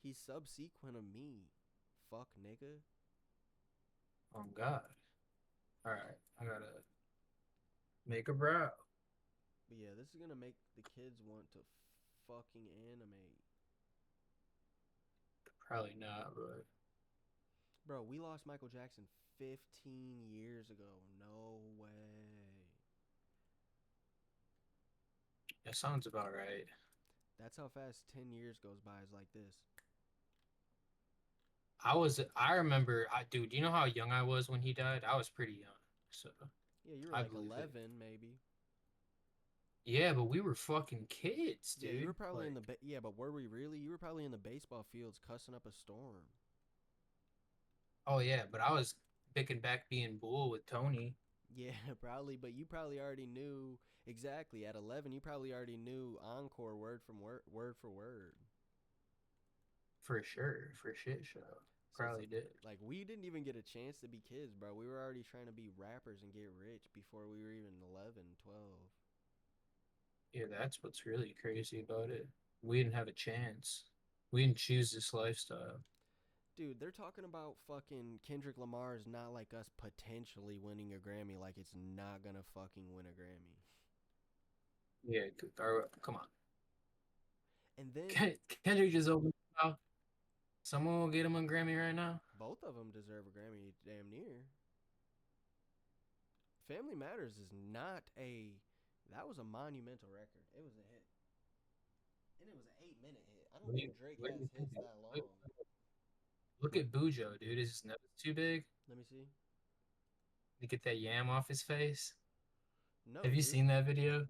He's subsequent of me. Fuck, nigga. oh God. All right, I gotta make a brow. But yeah, this is gonna make the kids want to fucking animate. Probably not, but Bro, we lost Michael Jackson 15 years ago. No way. that sounds about right. That's how fast 10 years goes by, is like this. I remember dude, you know how young I was when he died? I was pretty young. So Yeah, you were I like believe it. 11, maybe. Yeah, but we were fucking kids, Yeah, you were dude. probably in Like, the yeah, but were we really? You were probably in the baseball fields cussing up a storm. oh yeah, but I was picking back being bull with Tony Yeah, probably, but you probably already knew exactly at 11. You probably already knew encore word for word. for sure, for shit show. So it's Probably did. like we didn't even get a chance to be kids, bro. We were already trying to be rappers and get rich before we were even 11, 12. Yeah, that's what's really crazy about it. We didn't have a chance. We didn't choose this lifestyle. Dude, they're talking about fucking Kendrick Lamar is not like us potentially winning a Grammy, like it's not gonna fucking win a Grammy. Yeah, come on. And then Kendrick just opened his mouth. Someone will get him a Grammy right now. both of them deserve a Grammy, damn near. Family Matters is not a. That was a monumental record. It was a hit. And it was an 8-minute hit. I don't What do you, think Drake what do has you think? hits that Look, long. look at Bujo, dude. Is his nose too big Let me see. to get that yam off his face? No, Have you dude. seen that video?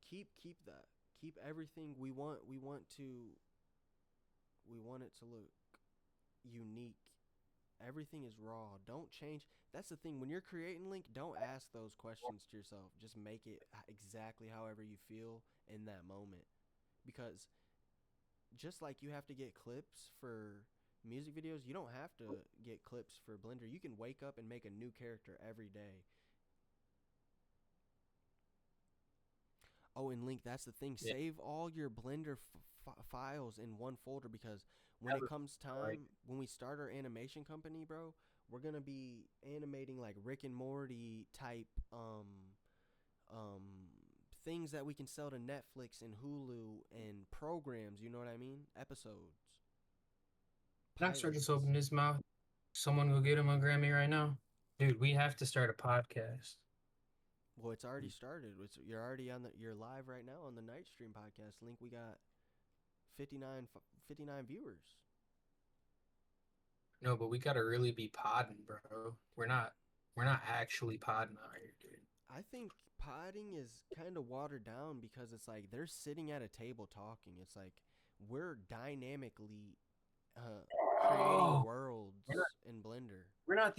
Keep that. Keep everything we want it to look unique. Everything is raw. Don't change. That's the thing. When you're creating Link, don't ask those questions to yourself. Just make it exactly however you feel in that moment. Because just like you have to get clips for music videos, you don't have to get clips for Blender. You can wake up and make a new character every day. Oh, and Link, that's the thing. Yeah, Save all your Blender files in one folder because when it never. comes Like, time, when we start our animation company, bro, we're gonna be animating like Rick and Morty type um things that we can sell to Netflix and Hulu and programs. You know what I mean? Episodes, Knoxer just pilots. opened his mouth. Someone go get him a Grammy right now. Dude, we have to start a podcast. Well, it's already started. You're already you're live right now on the Night Stream podcast. Link, we got 59 viewers. No, but we gotta really be podding, bro. We're not actually podding out here, dude. I think podding is kind of watered down because it's like they're sitting at a table talking. It's like we're dynamically creating Oh, we're not, worlds in Blender. we're not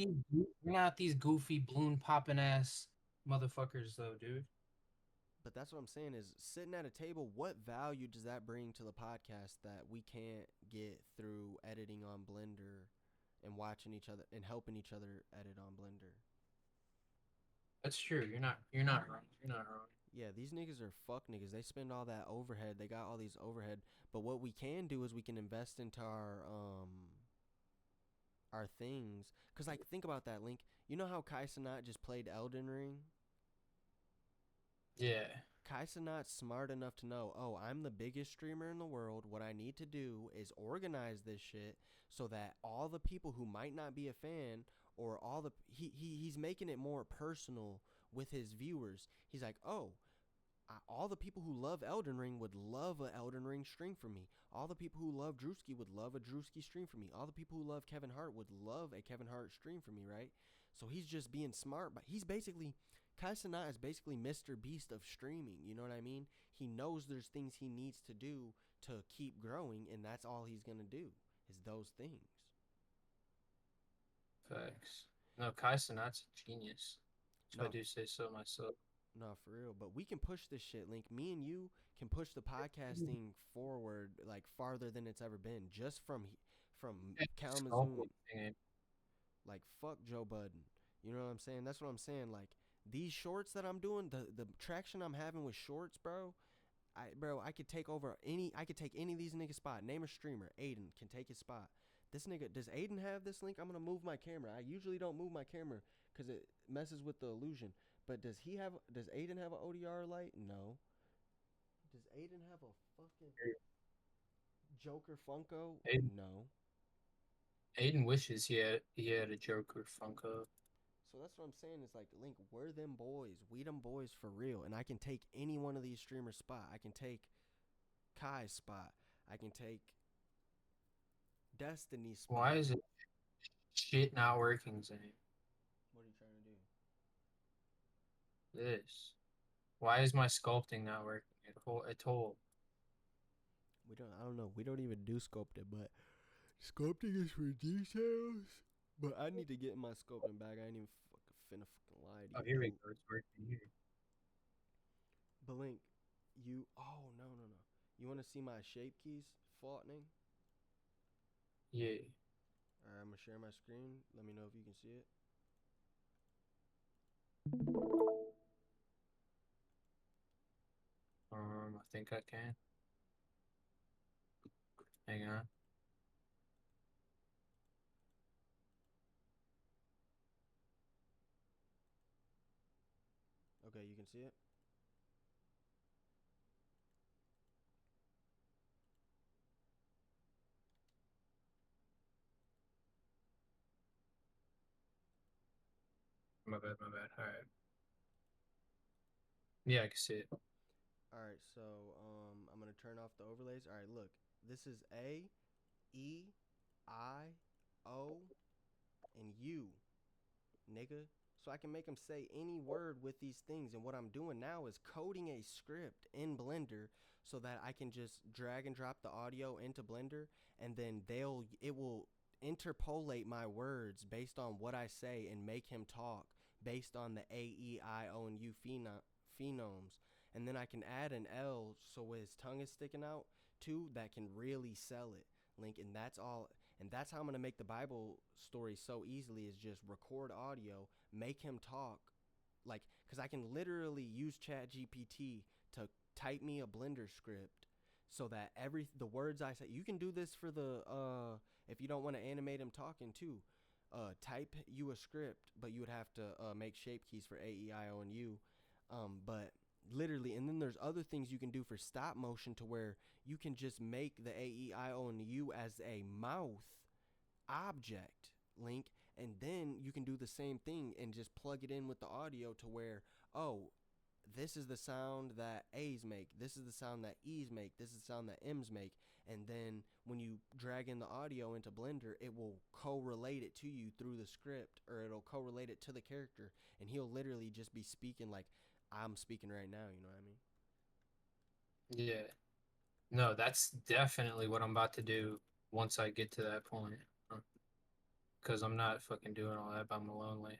these goofy balloon popping ass motherfuckers though, dude. But that's what I'm saying is sitting at a table, what value does that bring to the podcast that we can't get through editing on Blender and watching each other and helping each other edit on Blender? That's true. You're not wrong. You're not wrong. Yeah, these niggas are fuck niggas. They spend all that overhead. They got all these overhead. But what we can do is we can invest into our things. Cause like think about that, Link. You know how Kai Cenat just played Elden Ring? Yeah. Kai Cenat's smart enough to know, oh, I'm the biggest streamer in the world. What I need to do is organize this shit so that all the people who might not be a fan or all the he's making it more personal with his viewers. He's like, oh, all the people who love Elden Ring would love a Elden Ring stream from me. All the people who love Drewski would love a Drewski stream from me. All the people who love Kevin Hart would love a Kevin Hart stream from me, right? So he's just being smart, but he's basically Kai Cenat is basically Mr. Beast of streaming. You know what I mean? He knows there's things he needs to do to keep growing, and that's all he's gonna do is those things. Facts. No, Kai Cenat's a genius. If I No, do say so myself. no, for real. But we can push this shit, Link. Me and you can push the podcasting forward like farther than it's ever been, just from Kalamazoo. Like fuck Joe Budden. You know what I'm saying? That's what I'm saying. Like these shorts that I'm doing, the traction I'm having with shorts, bro. I could take over any. I could take any of these niggas' spot. Name a streamer. Aiden can take his spot. This nigga, does Aiden have this link? I'm gonna move my camera. I usually don't move my camera because it messes with the illusion. But does he have? Does Aiden have an ODR light? No. Does Aiden have a fucking Joker Funko? Aiden, No. Aiden wishes he had a Joker Funko. So that's what I'm saying is like, Link, we're them boys. We them boys for real. And I can take any one of these streamers' spot. I can take Kai's spot. I can take Destiny's spot. Why is it shit not working, Zane? What are you trying to do? This. Why is my sculpting not working at all? I don't know. We don't even do sculpting, but sculpting is for details. But I need to get my sculpting back. I ain't even finna lie to Oh, you. here we And go. It's working here. Blink, oh no. You wanna see my shape keys flaunting? Yeah. Alright, I'm gonna share my screen. Let me know if you can see it. I think I can. Hang on. Okay, you can see it? My bad. All right. Yeah, I can see it. Alright, so I'm gonna turn off the overlays. Alright, look. This is A, E, I, O, and U, nigga. So I can make them say any word with these things. And what I'm doing now is coding a script in Blender so that I can just drag and drop the audio into Blender, and then it will interpolate my words based on what I say and make him talk based on the A, E, I, O, and U phenomes. And then I can add an L so his tongue is sticking out too, that can really sell it, Link. And that's all. And that's how I'm going to make the Bible story so easily, is just record audio, make him talk. Like, because I can literally use Chat GPT to type me a Blender script so that the words I say, you can do this for if you don't want to animate him talking too. Type you a script, but you would have to make shape keys for A, E, I, O, and U. But literally, and then there's other things you can do for stop motion, to where you can just make the A, E, I, O, and U as a mouth object, Link, and then you can do the same thing and just plug it in with the audio to where, oh, this is the sound that A's make, this is the sound that E's make, this is the sound that M's make. And then when you drag in the audio into Blender, it will correlate it to you through the script, or it'll correlate it to the character, and he'll literally just be speaking like I'm speaking right now, you know what I mean? Yeah. No, that's definitely what I'm about to do once I get to that point. Because I'm not fucking doing all that by my lonely.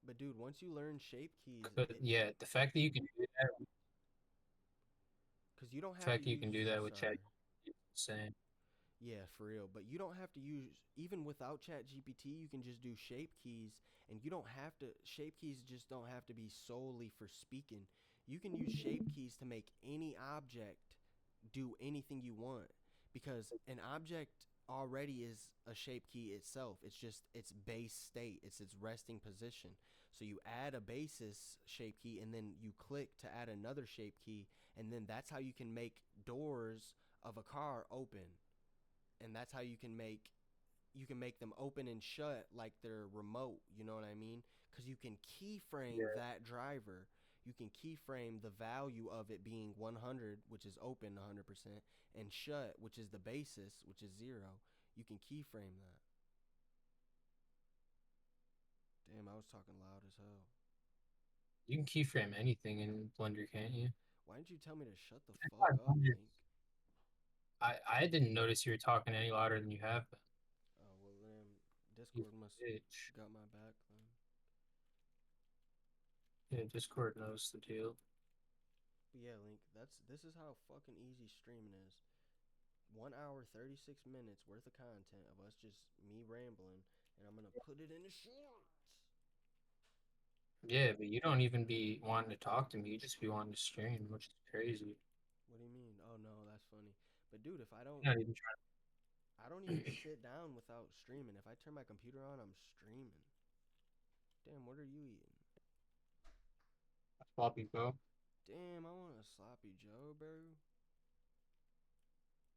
But dude, once you learn shape keys, Yeah, the fact that you can do that, because you don't the have to fact that you use, can do that with chat sorry. is insane. Yeah, for real. But you don't have to use, even without Chat GPT, you can just do shape keys, and you don't have to, shape keys just don't have to be solely for speaking. You can use shape keys to make any object do anything you want, because an object already is a shape key itself. It's just its base state, it's its resting position. So you add a basis shape key, and then you click to add another shape key, and then that's how you can make doors of a car open. And that's how you can make them open and shut like they're remote, you know what I mean? Because you can keyframe Yeah. that driver. You can keyframe the value of it being 100, which is open 100%, and shut, which is the basis, which is 0. You can keyframe that. Damn, I was talking loud as hell. You can keyframe anything in Blender, can't you? Why didn't you tell me to shut the fuck up, Link? I didn't notice you were talking any louder than you have been. Oh, well, then You Discord must bitch. got my back then. Yeah, Discord knows the deal. But yeah, Link, this is how fucking easy streaming is. 1 hour 36 minutes worth of content of us just me rambling, and I'm gonna put it in the shorts. Yeah, but you don't even be wanting to talk to me. You just be wanting to stream, which is crazy. What do you mean? Oh no, that's funny. But dude, if You're not even trying I don't even sit down without streaming. If I turn my computer on, I'm streaming. Damn, what are you eating? to sloppy go. Damn, I want a sloppy Joe, bro.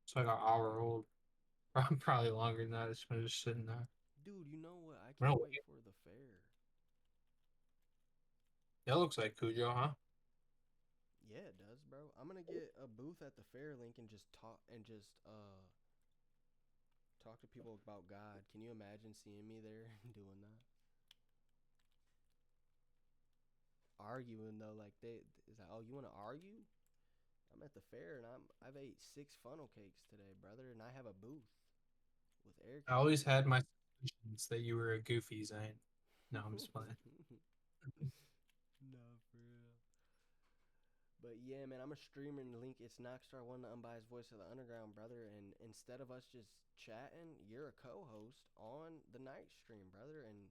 It's like an hour old. Probably longer than that. It's been just sitting there. Dude, you know what? I No, can't wait for the fair. that looks like Cujo, huh? Yeah, it does, bro. I'm gonna get a booth at the fair, Link, and just talk to people about God. Can you imagine seeing me there doing that? All arguing though. Like they is like, oh, you want to argue? I'm at the fair and I've ate 6 funnel cakes today, brother, and I have a booth with air I always had my conditioning. suspicions that you were a goofy, Zane. No, I'm just playing. No, for real. But yeah, man, I'm a streamer and Link. It's Knockstar One, the unbiased voice of the underground, brother. And instead of us just chatting, you're a co-host on the night stream, brother. And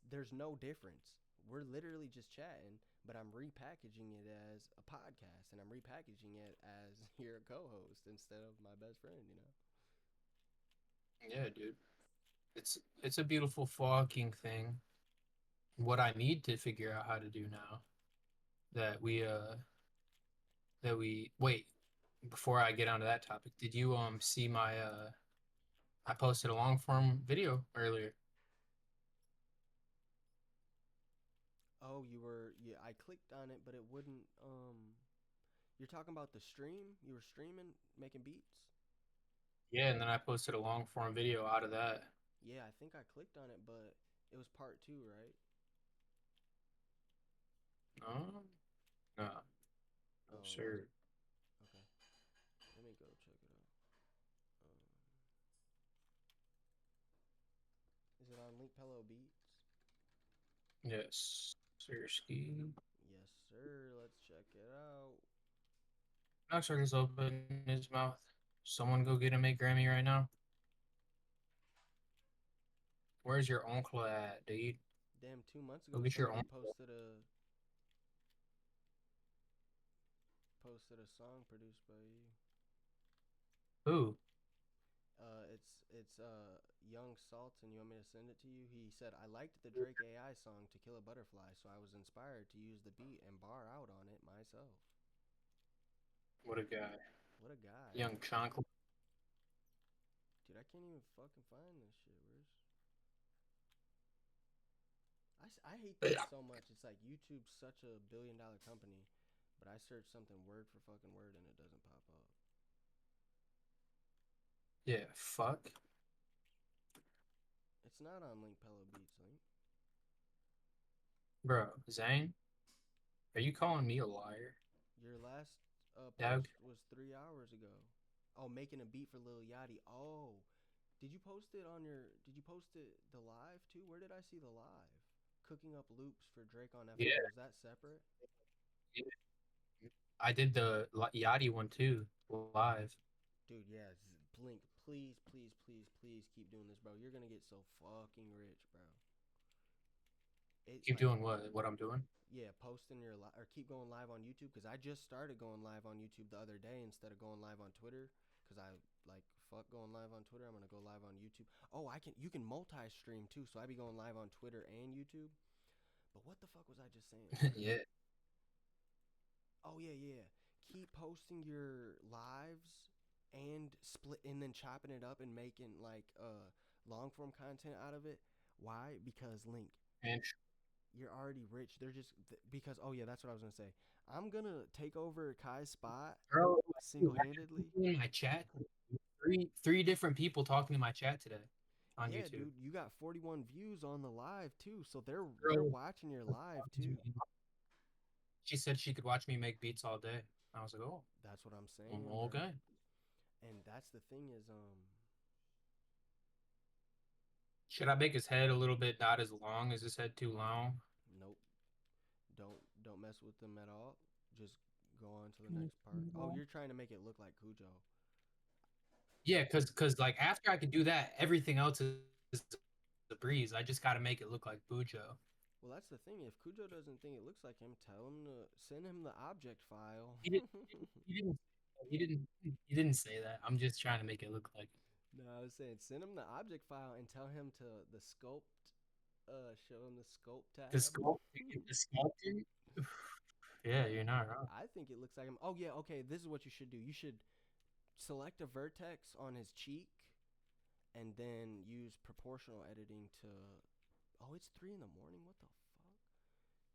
there's no difference. We're literally just chatting, but I'm repackaging it as a podcast, and I'm repackaging it as you're a co-host instead of my best friend. You know. Yeah, dude. It's a beautiful fucking thing. What I need to figure out how to do now that we wait before I get onto that topic. Did you see my I posted a long form video earlier. Oh, you were yeah. I clicked on it, but it wouldn't. You're talking about the stream? You were streaming, making beats? Yeah, and then I posted a long form video out of that. Yeah, I think I clicked on it, but it was part two, right? No, no, no, Oh, was it? sir. Okay. Let me go check it out. Um, is it on Link Pillow Beats? Yes, sir. Ski. Yes, sir. Let's check it out. Knoxer is open his mouth. Someone go get him a Grammy right now. Where's your uncle at, dude? Damn, 2 months Go ago, get your somebody uncle. posted a song produced by you. Who? It's Young Salton. You want me to send it to you? He said I liked the Drake AI song "To Kill a Butterfly," so I was inspired to use the beat and bar out on it myself. What a guy. What a guy, Young Chonkle. dude! I can't even fucking find this shit. I hate that so much. It's like YouTube's such a billion-dollar company, but I search something word for fucking word and it doesn't pop up. Yeah, fuck. It's not on Link Pello Beats Link. Bro, Zane, are you calling me a liar? Your last Doug? post was 3 hours ago. Oh, making a beat for Lil Yachty. Oh, did you post it on your? Did you post it the live too? Where did I see the live? Cooking up loops for Drake on Yeah, FL. Was that separate? yeah. I did the Yachty one too, live. Dude, yeah. Blink, please, please, please, please keep doing this, bro. You're gonna get so fucking rich, bro. It Keep like doing what I'm doing. yeah, posting your or keep going live on YouTube because I just started going live on YouTube the other day instead of going live on Twitter because I like fuck going live on Twitter. I'm gonna go live on YouTube. Oh, you can multi-stream too, so I be going live on Twitter and YouTube. But what the fuck was I just saying? Yeah. Oh yeah, yeah. Keep posting your lives and split and then chopping it up and making like long form content out of it. Why? Because Link, And you're already rich. They're just because oh yeah, that's what I was gonna say. I'm gonna take over Kai's spot bro, single handedly. in my chat, three different people talking in my chat today on Yeah, YouTube. dude, you got 41 views on the live too, so they're Girl, watching your live too. she said she could watch me make beats all day. I was like, oh, That's what I'm saying, bro. okay. And that's the thing is Should I make his head a little bit not as long? Is his head too long? nope, don't mess with them at all. Just go on to the next part. Oh, you're trying to make it look like Cujo. Yeah, cause like after I can do that, everything else is a breeze. I just got to make it look like Bujo. Well, that's the thing. If Cujo doesn't think it looks like him, tell him to send him the object file. He didn't. He didn't. He didn't. He didn't say that. I'm just trying to make it look like No, I was saying send him the object file and tell him to the sculpt. Show him the sculpt the tab. sculpt. The sculpting. Yeah, you're not wrong. I think it looks like him. Oh yeah, okay. This is what you should do. You should select a vertex on his cheek, and then use proportional editing to. Oh, it's 3 in the morning. What the fuck?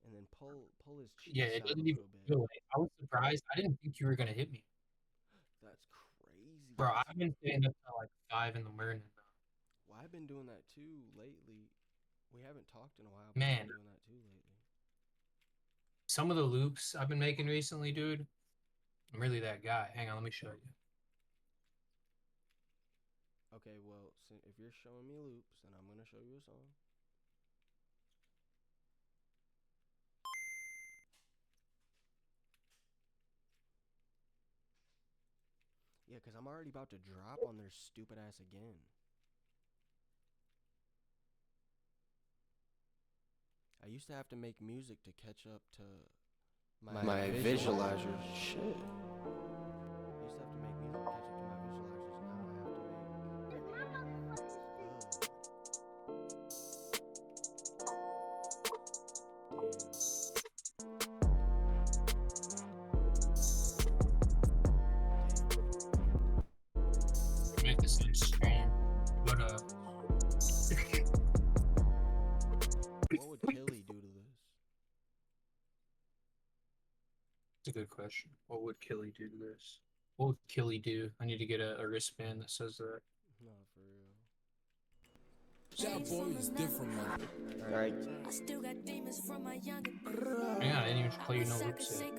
And then pull his Yeah, cheeks it out a doesn't even little bit. feel like. I was surprised. I didn't think you were gonna hit me, That's crazy. bro. I've been staying up till like 5 in the morning. Well, I've been doing that too lately. We haven't talked in a while, but I've been Man, doing that too lately. some of the loops I've been making recently, dude. I'm really that guy. Hang on, let me show you. Okay, well, if you're showing me loops, then I'm gonna show you a song. Yeah, cause I'm already about to drop on their stupid ass again. I used to have to make music to catch up to my visualizers. Shit. I used to have to make music to catch up to my visualizers. Now I have to Make this on stream. But what would Killy do to this? it's a good question. What would Killy do to this? What would Killy do? I need to get a wristband that says that. No, for real. That boy is different, man. Alright. I still got demons from my younger days. Hang on, I didn't even play you no loops yet.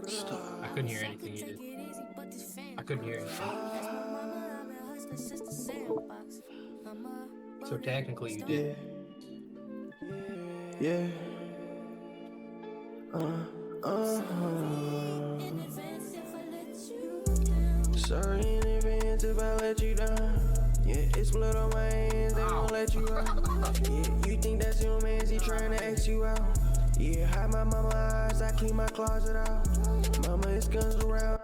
Stop. I couldn't hear anything you did. I couldn't hear anything. So technically you did. Yeah. Sorry in advance if I let you down. Yeah, it's blood on my hands, they won't let you out. Yeah, you think that's your man, he trying to X you out. Yeah, hide my mama eyes, I keep my closet out. Mama, it's guns around.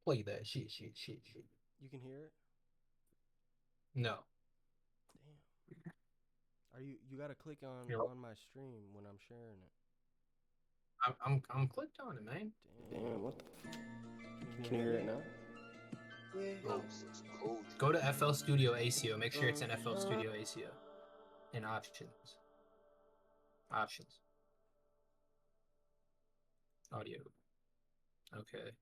Play that shit. You can hear it? No. Damn. Are you gotta click on my stream when I'm sharing it. I'm clicked on it, man. Damn, what the Can you hear it now? Go to FL Studio ACO. Make sure it's in FL Studio ACO. In options. Audio. Okay.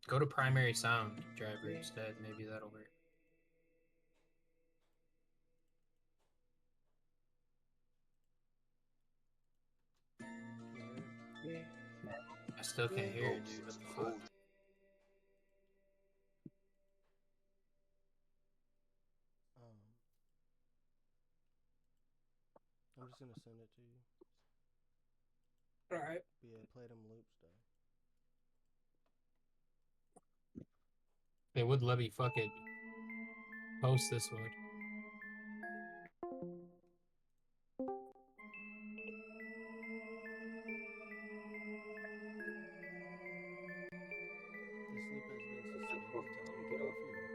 Go to primary sound driver instead. Maybe that'll work. I still can't hear it, dude. What the fuck? I'm just gonna send it to you. Alright. But yeah, play them loops though. They would let me fucking post this one. This loop has been suspended. Tell him get off your dick.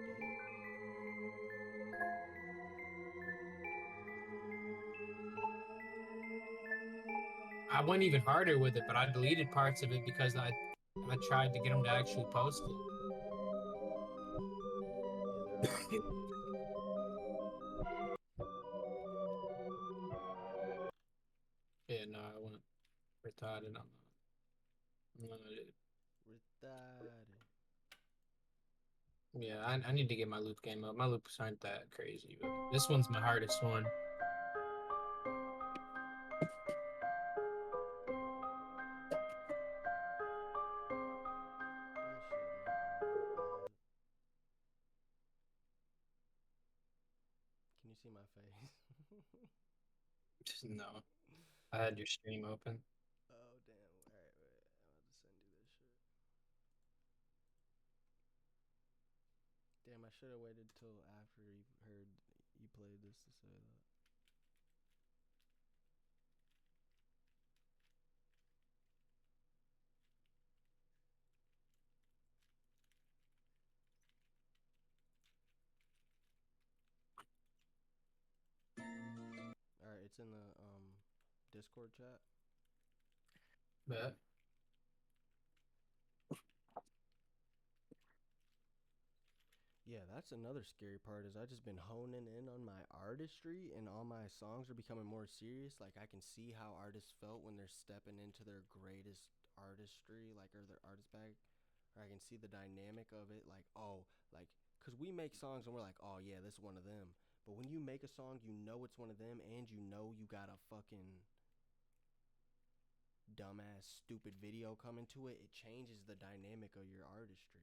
I went even harder with it, but I deleted parts of it because I tried to get them to actually post it. Yeah, no, I went retarded on that. No, dude. Retarded. Yeah, I need to get my loop game up. My loops aren't that crazy, but this one's my hardest one. Can you see my face? No. I had your stream open. Oh, damn. Alright, wait. I'm about to send you this shit. Damn, I should have waited till after you heard you played this to say that. Alright, it's in the Discord chat. Bet. Yeah, that's another scary part is I just been honing in on my artistry and all my songs are becoming more serious. Like I can see how artists felt when they're stepping into their greatest artistry, like or their artist bag. Or I can see the dynamic of it, like, oh, like, cause we make songs and we're like, oh yeah, this is one of them. But when you make a song, you know it's one of them, and you know you got a fucking dumbass, stupid video coming to it, it changes the dynamic of your artistry.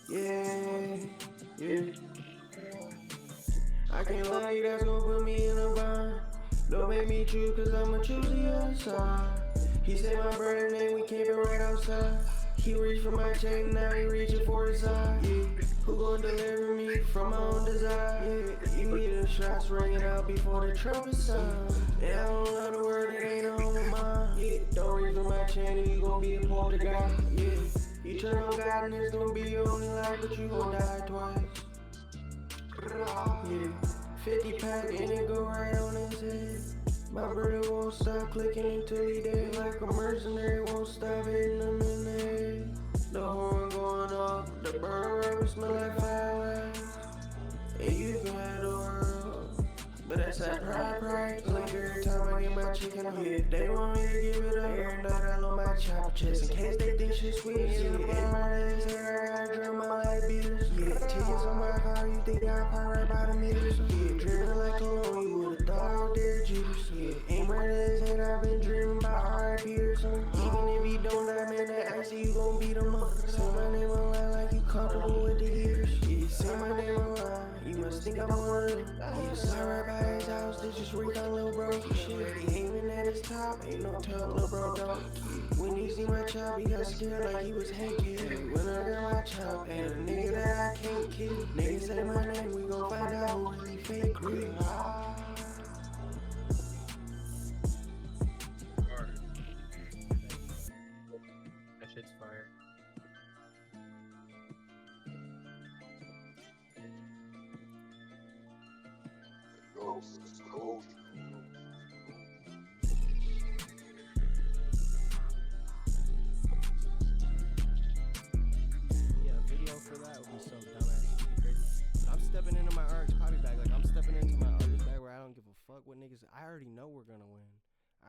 Yeah, yeah. I can't lie, you that's gon' put me in a bind. Don't make me choose, cause I'ma choose the other side. He said my brother name, we camping right outside. He reached for my chain, now he reaching for his side. Yeah, who gon' deliver me from my own desire? Yeah, you hear the shots ringing out before the trumpet sound. And I don't love the word, it ain't a home of mine. Yeah, don't reach for my chain, and you gon' be a part of God. Yeah, you turn on God and it's gon' be your only life, but you gon' die twice. Yeah, 50 pack and it go right on his head. My brother won't stop clicking until he dead. Like a mercenary, won't stop hitting him in the head. The horn going off, the burn rubber smell like fireworks. And you can have the world, but that's that pride. Like every time I get my chicken up, yeah, they want me to give it up. Every night I load my chopper chest in case they think shit sweet. Yeah, and my legs hair, I got drum my light beaters. Yeah, tickets on my car, you think I park right by the meters. Yeah, dreaming like Cologne, you would've thought out there Judas. Yeah, ain't right as head, I've been dreaming about R.I.P. or something. Even if you don't die, man, that icy, you gon' beat 'em up. Say my name online like you comfortable with the heaters. Yeah, say my name online, you must think I'm one of them. Yeah, slide right by his house, this just reek on little bro. Shit, he aiming at his top, ain't no tell little bro don't. When he see my chop, he got scared like he was Hanky. When I got my chop, and a nigga that I can't kill. Nigga say my name, we gon' find out who really fake real. That shit's fire. Yeah, a video for that would be so dumbass, stupid, crazy. But I'm stepping into my RX poppy bag, like I'm stepping into my artist bag where I don't give a fuck what niggas. I already know we're gonna win.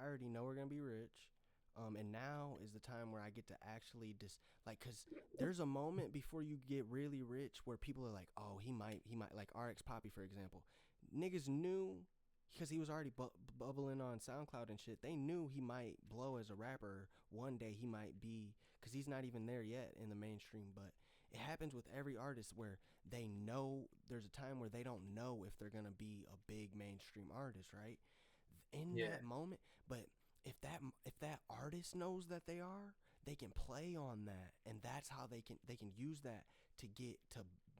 I already know we're gonna be rich. And now is the time where I get to actually like, cause there's a moment before you get really rich where people are like, oh, he might, like RX Poppy, for example. Niggas knew, because he was already bubbling on SoundCloud and shit. They knew he might blow as a rapper one day. He might be, because he's not even there yet in the mainstream. But it happens with every artist where they know there's a time where they don't know if they're gonna be a big mainstream artist, right? In Yeah. that moment, but if that artist knows that they are, they can play on that, and that's how they can use that to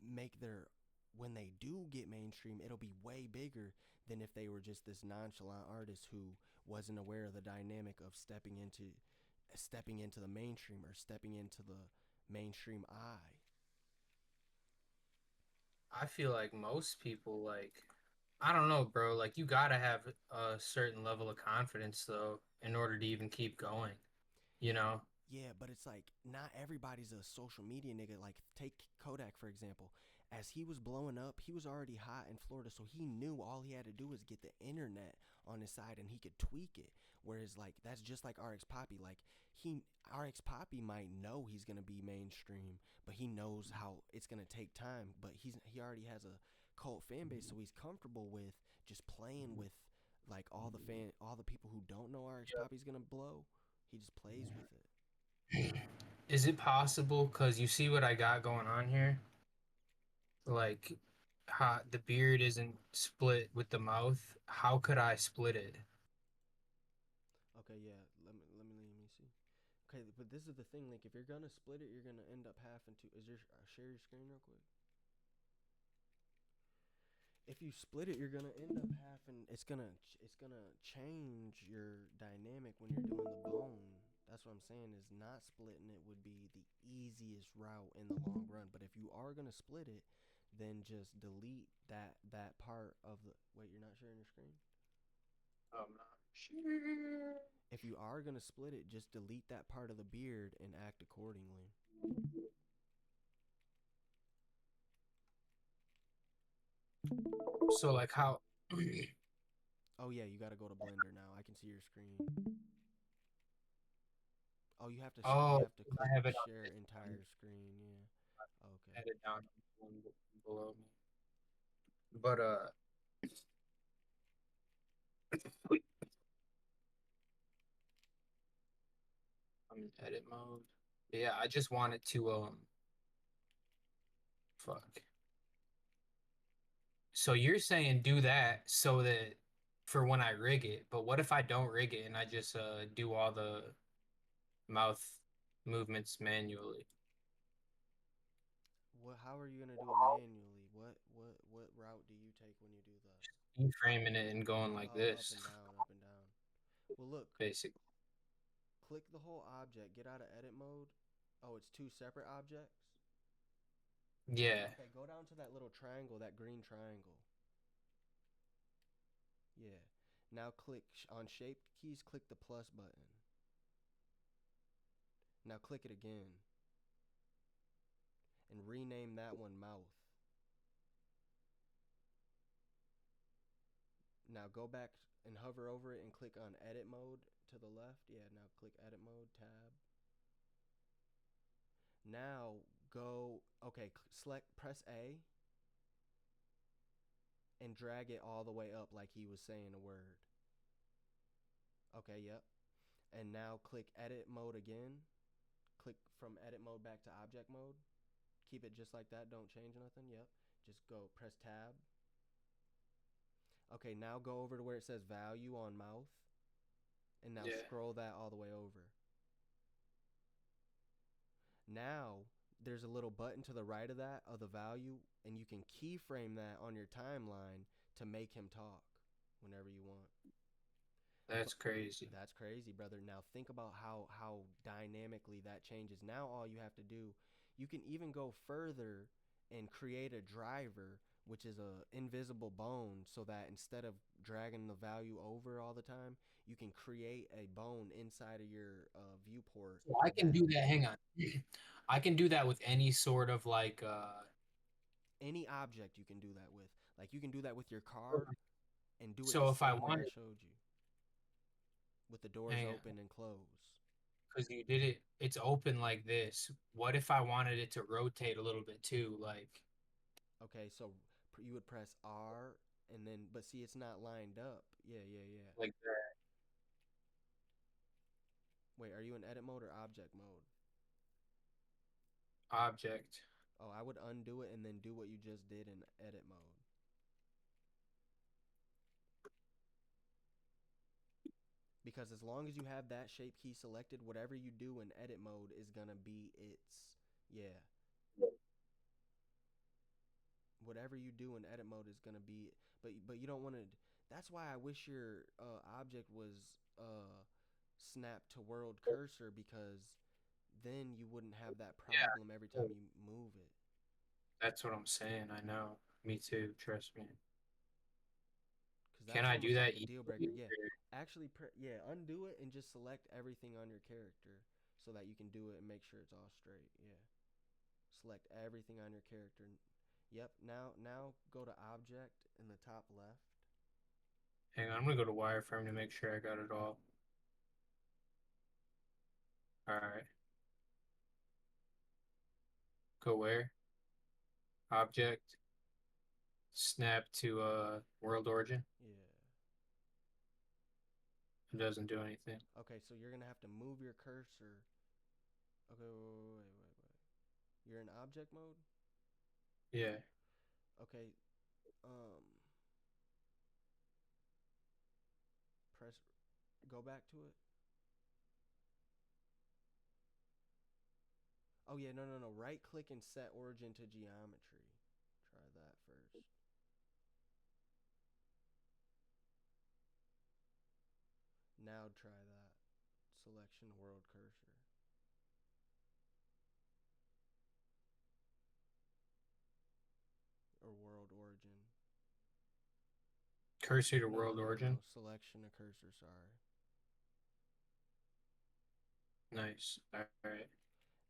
make their, when they do get mainstream, it'll be way bigger than if they were just this nonchalant artist who wasn't aware of the dynamic of stepping into the mainstream or stepping into the mainstream eye. I feel like most people, like, I don't know, bro. Like, you gotta have a certain level of confidence, though, in order to even keep going, you know? Yeah, but it's like not everybody's a social media nigga. Like take Kodak for example. As he was blowing up, he was already hot in Florida, so he knew all he had to do was get the internet on his side and he could tweak it. Whereas like that's just like RX Poppy. Like RX Poppy might know he's gonna be mainstream, but he knows how it's gonna take time. But he already has a cult fan base, so he's comfortable with just playing with like all the people who don't know RX Poppy's gonna blow. He just plays with it. Is it possible? Because you see what I got going on here? Like, how the beard isn't split with the mouth. How could I split it? Okay, yeah. Let me see. Okay, but this is the thing. Like, if you're gonna split it, you're gonna end up having to. Is your share your screen real quick? If you split it, you're gonna end up having. It's gonna change your dynamic when you're doing the bone. That's what I'm saying. Is not splitting it would be the easiest route in the long run. But if you are gonna split it, then just delete that part of the. Wait, you're not sharing your screen? I'm not sure. If you are gonna split it, just delete that part of the beard and act accordingly. So like how Oh yeah, you gotta go to Blender now. I can see your screen. Oh, you oh, have to click I have it on share this one. entire screen. Yeah. Okay. Edit down one below me. But I'm in edit mode. Yeah, I just wanted to fuck. So you're saying do that so that for when I rig it, but what if I don't rig it and I just do all the mouth movements manually? What? How are you gonna do it manually? What route do you take when you do that? Framing it and going like Oh, up this, and down, up and down. Well, look, basically. click the whole object, get out of edit mode. Oh, it's two separate objects? Yeah, Okay, go down to that little triangle, that green triangle. Yeah. Now click on shape keys, click the plus button. Now click it again and rename that one mouth. Now go back and hover over it and click on edit mode to the left. Yeah, now click edit mode, tab. Now go, okay, select, press A and drag it all the way up like he was saying a word. Okay, yep. And now click edit mode again. Click from edit mode back to object mode. Keep it just like that. Don't change nothing. Yep. Just go press tab. Okay, now go over to where it says value on mouth. And now yeah, scroll that all the way over. Now there's a little button to the right of that, of the value, and you can keyframe that on your timeline to make him talk whenever you want. that's crazy. That's crazy, brother. Now think about how dynamically that changes. Now all you have to do, you can even go further and create a driver, which is a invisible bone, so that instead of dragging the value over all the time, you can create a bone inside of your viewport So I can that do that. Hang on. I can do that with any sort of like any object you can do that with. Like you can do that with your car and do it the so if I same way I wanted, showed you with the doors hang on, open and close. because you did it, it's open like this. What if I wanted it to rotate a little bit too, like Okay, so you would press R and then, but see, it's not lined up. Yeah, yeah, yeah. like that Wait, are you in edit mode or object mode? object? Oh, I would undo it and then do what you just did in edit mode. Because as long as you have that shape key selected, whatever you do in edit mode is gonna be its, yeah. Whatever you do in edit mode is gonna be, but you don't want to. That's why I wish your object was snapped to world cursor, because then you wouldn't have that problem every Yeah, time you move it. that's what I'm saying. I know. Me too. Trust me. Because Can that's I do almost like that a deal breaker. easily? Yeah, actually, yeah, undo it and just select everything on your character so that you can do it and make sure it's all straight. Yeah, select everything on your character. Yep. Now go to object in the top left. Hang on, I'm gonna go to wireframe to make sure I got it all. All right. Go where? Object. Snap to world origin. Yeah. It doesn't do anything. Okay, so you're gonna have to move your cursor. Okay, wait. You're in object mode. Yeah. Okay. Um. Press. Go back to it. Oh yeah, no. Right click and set origin to geometry. Try that first. Now try that. Selection world cursor. Or world origin. Cursor to No, world no, no, no. origin. Selection of cursor, sorry. Nice. All right.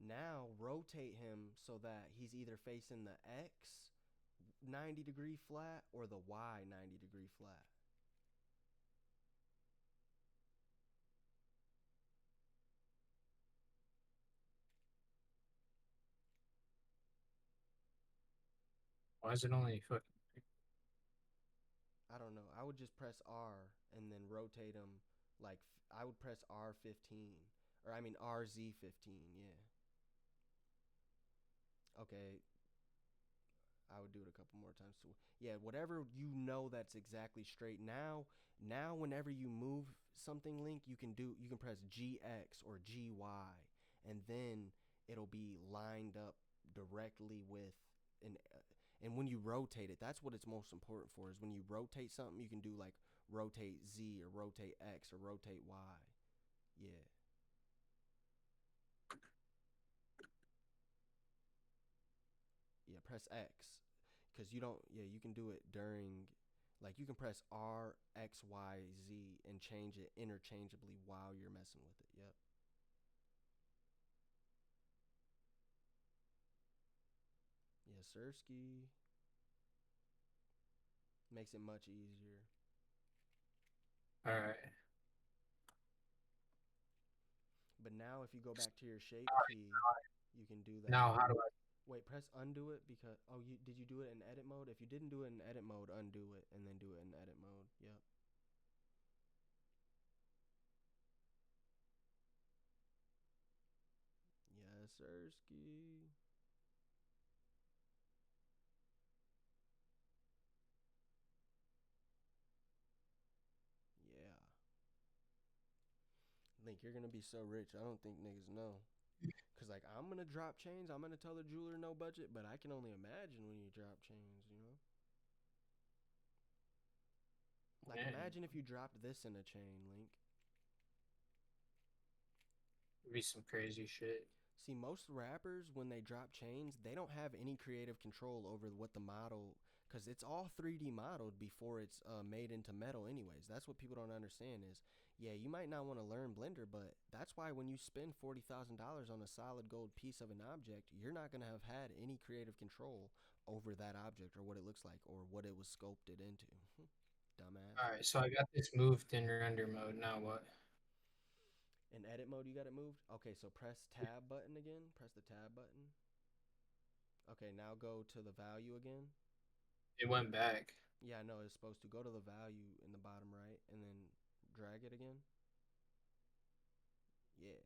Now rotate him so that he's either facing the X 90-degree flat or the Y 90-degree flat. Why is it only fucking? I don't know. I would just press R and then rotate him like I would press R15 or I mean RZ15, yeah. Okay, I would do it a couple more times too. Yeah, whatever you know that's exactly straight. Now whenever you move something, Link, you can press GX or GY and then it'll be lined up directly with an and when you rotate it, that's what it's most important for is when you rotate something, you can do like rotate Z or rotate X or rotate Y. Yeah. Yeah, press X because you don't. Yeah, you can do it during, like you can press R, X, Y, Z and change it interchangeably while you're messing with it. Yep. Yeah, Sirski makes it much easier. All right. But now if you go back to your shape key, you can do that. Now how do I? Wait, press undo it because did you do it in edit mode? If you didn't do it in edit mode, undo it and then do it in edit mode. Yep. Yes, Sirski. Yeah. Link, you're gonna be so rich. I don't think niggas know. Cause like I'm gonna drop chains. I'm gonna tell the jeweler no budget, but I can only imagine when you drop chains. You know. Like Man, imagine if you dropped this in a chain, Link. it'd be some crazy shit. See, most rappers when they drop chains, they don't have any creative control over what the model, because it's all 3D modeled before it's made into metal. Anyways, that's what people don't understand is, yeah, you might not want to learn Blender, but that's why when you spend $40,000 on a solid gold piece of an object, you're not gonna have had any creative control over that object or what it looks like or what it was sculpted into. Dumbass. All right, so I got this moved in render mode. Now what? In edit mode, you got it moved? Okay, so press tab button again. Press the tab button. Okay, now go to the value again. It went back. Yeah, I know it's supposed to. Go to the value in the bottom right and then drag it again. Yeah.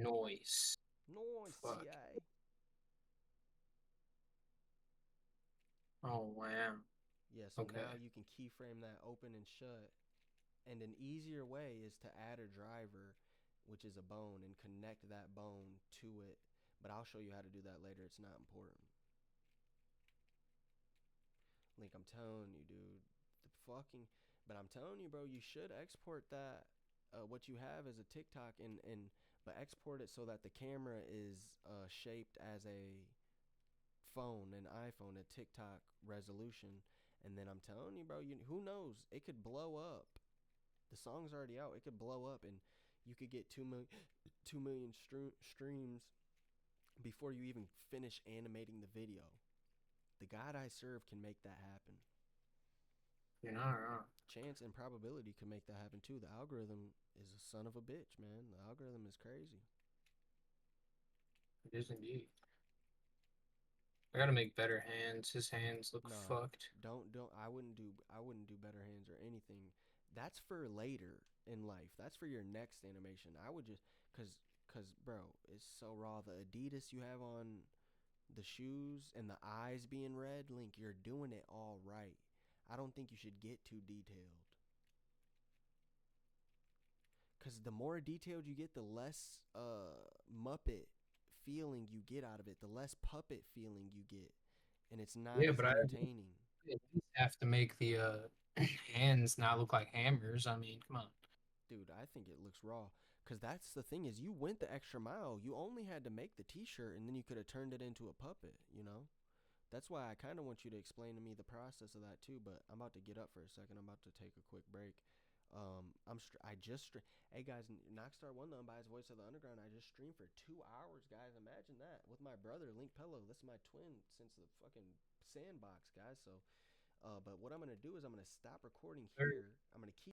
Noise. Nice, Fuck. CI. Oh wow. Yeah, so Okay. now you can keyframe that open and shut. And an easier way is to add a driver, which is a bone, and connect that bone to it. But I'll show you how to do that later. It's not important. Link, I'm telling you, dude. But I'm telling you, bro, you should export that, what you have as a TikTok, but export it so that the camera is shaped as a phone, an iPhone, a TikTok resolution. And then I'm telling you, bro, who knows? It could blow up. The song's already out. It could blow up, and you could get 2 million streams before you even finish animating the video. The God I serve can make that happen. You're not wrong. Chance and probability can make that happen too. The algorithm is a son of a bitch, man. The algorithm is crazy. It is indeed. I gotta make better hands. His hands look No, fucked. don't. I wouldn't do better hands or anything. That's for later in life. That's for your next animation. I would just cause bro, it's so raw. The Adidas you have on, the shoes and the eyes being red, Link, you're doing it all right. I don't think you should get too detailed. Cause the more detailed you get, the less Muppet feeling you get out of it, the less puppet feeling you get, and it's not Yeah, as but I entertaining. at least have to make the hands not look like hammers. I mean, come on. Dude, I think it looks raw. Cause that's the thing is you went the extra mile. You only had to make the t-shirt and then you could have turned it into a puppet, you know? That's why I kind of want you to explain to me the process of that too, but I'm about to get up for a second. I'm about to take a quick break. Hey guys, Knockstar won them by his Voice of the Underground. I just streamed for 2 hours, guys. Imagine that with my brother Link Pello. This is my twin since the fucking sandbox, guys. So, but what I'm gonna do is I'm gonna stop recording here. I'm gonna keep.